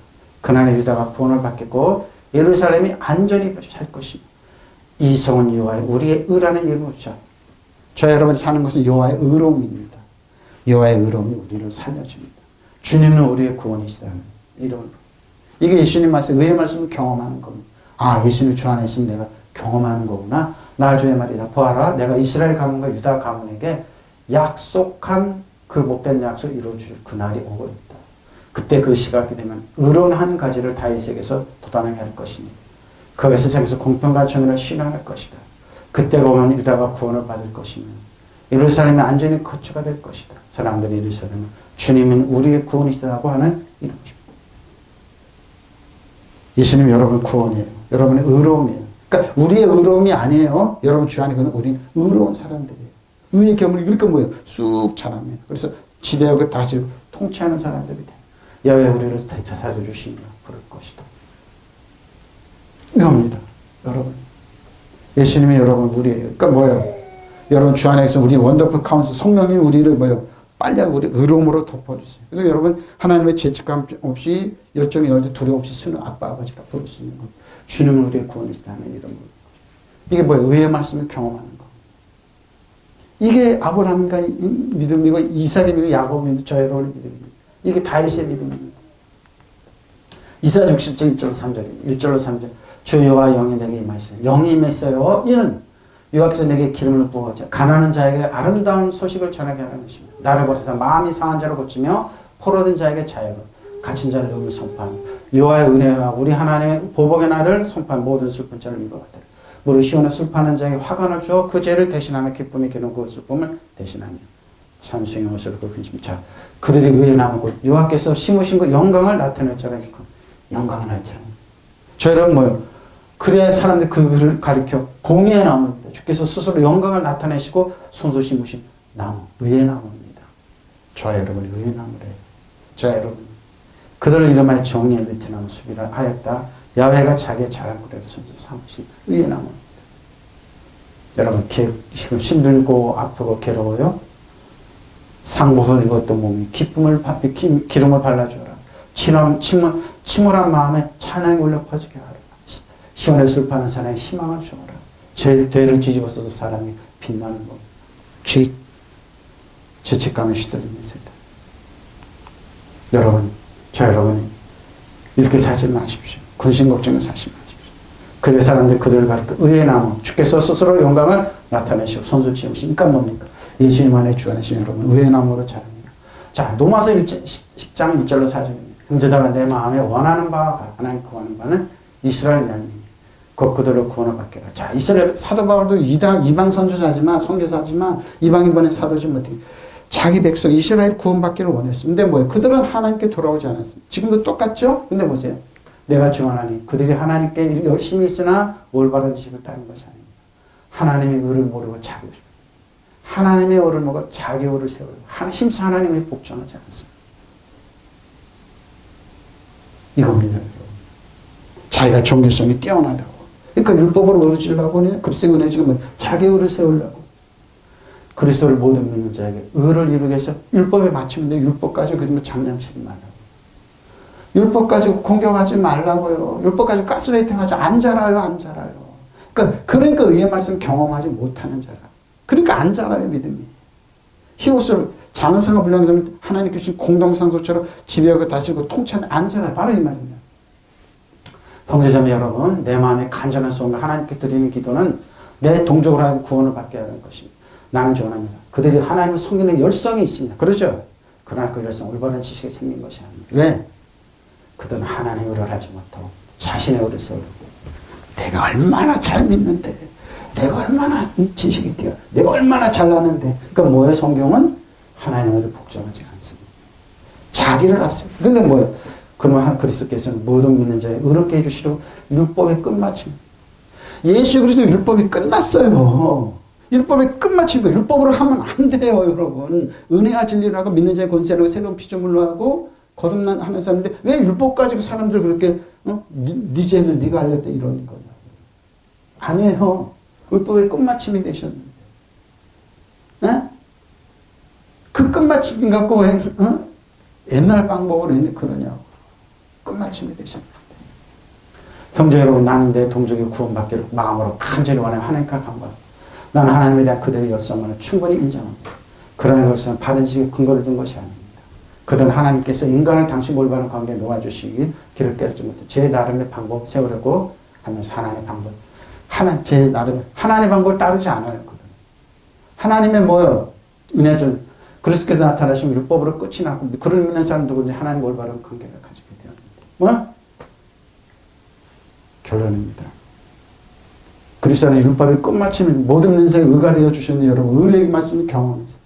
그날에 유다가 구원을 받겠고 예루살렘이 안전히 살 것입니다. 이 성은 여호와의 우리의 의라는 이름으로. 저 여러분이 사는 것은 여호와의 의로움입니다. 여호와의 의로움이 우리를 살려줍니다. 주님은 우리의 구원이시다는 이름으로. 이게 예수님 말씀, 의의 말씀을 경험하는 겁니다. 아, 예수님 주 안에 있으면 내가 경험하는 거구나. 나 주의 말이다. 보아라, 내가 이스라엘 가문과 유다 가문에게 약속한 그 복된 약속을 이루어줄 그날이 오고 있다. 그때 그 시각이 되면 의로운 한 가지를 다윗에게서 돋아나게 할 것이니 그가 세상에서 공평과 정의를 실현할 것이다. 그때가 오면 유다가 구원을 받을 것이며 예루살렘이 안전히 거처가 될 것이다. 사람들이 예루살렘은 주님은 우리의 구원이시다고 하는 이름입니다. 예수님 여러분 구원이에요. 여러분의 의로움이에요. 그러니까 우리의 의로움이 아니에요. 여러분 주 안에 그는 우리는 의로운 사람들이에요. 의의 겸을 그러니까 뭐예요? 쑥 자랍니다. 그래서 지배하고 다스리고 통치하는 사람들이 돼요. 야외 우리를 살려주시며 부를 것이다. 이겁니다. 여러분. 예수님이 여러분 우리예요. 그러니까 뭐예요? 여러분 주 안에 있어 우리 원더풀 카운슬 성령님 우리를 뭐예요? 빨리 우리 의로움으로 덮어주세요. 그래서 여러분 하나님의 죄책감 없이 열정이 열지 두려움 없이 쓰는 아빠 아버지라 부를 수 있는 겁니다. 주님은 우리의 구원이시다는 이름으로. 이게 뭐예요? 의의 말씀을 경험하는 거. 이게 아브라함과 믿음이고 이삭의 믿음, 야곱의 믿음, 저 여러분의 믿음입니다. 이게 다윗의 믿음입니다. 이사야 60장 1절로 3절입니다. 1절로 3절. 주 여호와 영이 내게 임하시니 영이 임했어요. 이는 여호와께서 내게 기름을 부어서 가난한 자에게 아름다운 소식을 전하게 하는 것입니다. 나를 보내사 마음이 상한 자를 고치며 포로된 자에게 자유를, 갇힌 자를 여기 선포하며 여호와의 은혜와 우리 하나님의 보복의 날을 선포한 모든 슬픈 자를 위로하되 무릇 시온에 슬퍼하는 자에게 화관을 주어 그 죄를 대신하며 기쁨의 기름 그 슬픔을 대신하며 찬송의 옷으로 그 근심. 자, 그들이 의에 남은 곳 여호와께서 심으신 그 영광을 나타낼 자가 있고 영광을 할 자라. 저 여러분 뭐요? 그래야 사람들이 그를 가리켜 공의의 나무입니다. 주께서 스스로 영광을 나타내시고 손수 심으신 나무, 의의 나무입니다. 저 여러분이 의의 나무래요. 저 여러분 그들을 이름하여 정의의 느티나무 숲이라 하였다. 야훼가 자기의 자랑거리를 손수 삼으신 의의 나무입니다. 여러분 지금 힘들고 아프고 괴로워요? 상복을 입었던 몸이 기름을 발라주어라. 침울한 마음에 찬양이 울려 퍼지게 하라. 시온에 슬퍼하는 사람의 희망을 주어라. 죄를 뒤집어서도 사람이 빛나는 것. 죄책감에 시들리는 세대. 여러분, 저 여러분이 이렇게 살지 마십시오. 근심 걱정에 살지 마십시오. 그래 사람들이 그들을 가리켜 의의 나무, 주께서 스스로 영광을 나타내시고 손수 지으신. 그러니까 뭡니까? 예수님 안에 주 안에 계신 여러분, 의의 나무로 자랍니다. 자, 로마서 10장 1절로 4절입니다. 형제들아 내 마음에 원하는 바와 하나님 구하는 바는 이스라엘 위함이니 곧 그들을 구원을 받게 하라. 자, 이스라엘 사도 바울도 이방 선교사지만 선교사지만 이방인 보낸 사도지 못해 자기 백성 이스라엘 구원받기를 원했습니다. 근데 뭐예요? 그들은 하나님께 돌아오지 않았습니다. 지금도 똑같죠? 근데 보세요. 내가 증언하니 그들이 하나님께 열심히 있으나 올바른 지식을 따른 것이 아닙니다. 하나님의 의를 모르고 자기 하나님의 의를 모르고 자기 의를 세우고 심사 하나님의 복종하지 않습니다. 이겁니다. 여러분. 자기가 종교성이 뛰어나다고. 그러니까 율법으로 얻으려고 그리스도의 은혜 지금 자기 의를 세우려고. 그리스도를 모든 믿는 자에게 의를 이루기 위해서 율법에 맞추는데 율법 가지고 그런 거 장난치지 말라고. 율법 가지고 공격하지 말라고요. 율법 가지고 가스라이팅 하지 안 자라요. 안 자라요. 그러니까 의의 말씀 경험하지 못하는 자라. 그러니까 안 자라요. 믿음이. 히오스로 장성을 불량되면 하나님 주신 공동상소처럼 지배하고 다스리고 통치하는 안 자라요. 바로 이 말입니다. 형제자매 여러분, 내 마음에 간절한 소원과 하나님께 드리는 기도는 내 동족으로 하여금 구원을 받게 하는 것입니다. 나는 전합니다. 그들이 하나님을 섬기는 열성이 있습니다. 그렇죠? 그러나 그 열성 올바른 지식에 생긴 것이 아닙니다. 왜? 그들은 하나님의 의를 하지 못하고 자신의 의를 세우려고. 내가 얼마나 잘 믿는데, 내가 얼마나 지식이 뛰어, 내가 얼마나 잘나는데. 그러니까 뭐예요? 성경은 하나님의 의를 복종하지 않습니다. 자기를 앞세워. 근데 뭐예요? 그러면 그리스도께서는 모든 믿는 자에 의롭게 해주시려고 율법의 끝마침. 예수 그리스도 율법이 끝났어요. 율법의 끝마침이고 율법으로 하면 안 돼요, 여러분. 은혜와 진리로 하고 믿는 자의 권세로 새로운 피조물로 하고 거듭난 하는 사람인데 왜 율법 가지고 사람들 그렇게 네 죄를 네가 알렸다 이러는 거냐. 아니에요. 율법의 끝마침이 되셨는데. 에? 그 끝마침 갖고 왜 옛날 방법으로 왜 그러냐고. 끝마침이 되셨는데. 형제 여러분, 나는 내 동족이 구원받기를 마음으로 간절히 원하며 하나님과 간구합니다. 나는 하나님에 대한 그들의 열성을 충분히 인정합니다. 그러나 그것은 받은 지식에 근거를 둔 것이 아닙니다. 그들은 하나님께서 인간을 당신 올바른 가운데 놓아주시길 길을 깨닫지 못해 제 나름의 방법 세우려고 하면서 하나님의 방법, 제 나름의 하나님의 방법을 따르지 않아요. 그들은. 하나님의 뭐요? 은혜를 그리스도께서 나타나시면 율법으로 끝이 나고 그를 믿는 사람 누구든지 하나님 올바른 관계를 가지게 되었는데 뭐? 결론입니다. 그리스도는 율법의 끝마치면 모든 인생에 의가 되어 주셨는데 여러분 의의 말씀을 경험해서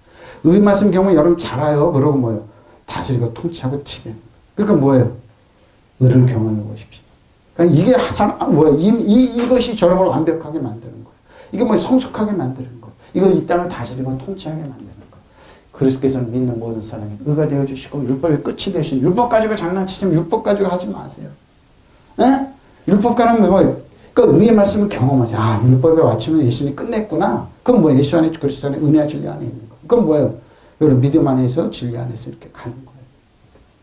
의의 말씀 경험을 여러분 잘 알아요. 그러고 뭐예요? 다스리고 통치하고 지배. 그러니까 뭐예요? 의를 경험해 보십시오. 그러니까 이게 뭐예요? 이것이 저를 완벽하게 만드는 거예요. 이게 뭐 성숙하게 만드는 거예요. 이걸 이 땅을 다스리고 통치하게 만드는 거예요. 그리스도께서는 믿는 모든 사람이 의가 되어 주시고 율법의 끝이 되신 율법 가지고 장난치시면 율법 가지고 하지 마세요. 에? 율법가는 뭐예요? 그러니까 의의 말씀을 경험하세요. 아, 율법에 맞추면 예수님이 끝냈구나. 그럼 뭐 예수 안에 그리스도 안에 은혜와 진리 안에 있는 거. 그럼 뭐예요? 여러분 믿음 안에서 진리 안에서 이렇게 가는 거예요.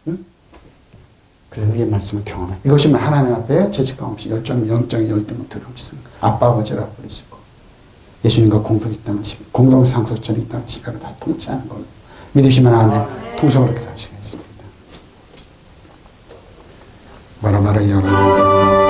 응? 그래서 의의 말씀을 경험해. 이것이 하나님 앞에 죄책감 없이 영적인 열등을 두려움있습니다. 아빠 아버지라고 부르시고 예수님과 공동상속전이 있다는 시간을 다 통치하는 걸로 믿으시면 아멘. 통성으로 기도하시겠습니다. 바라바라 여러분.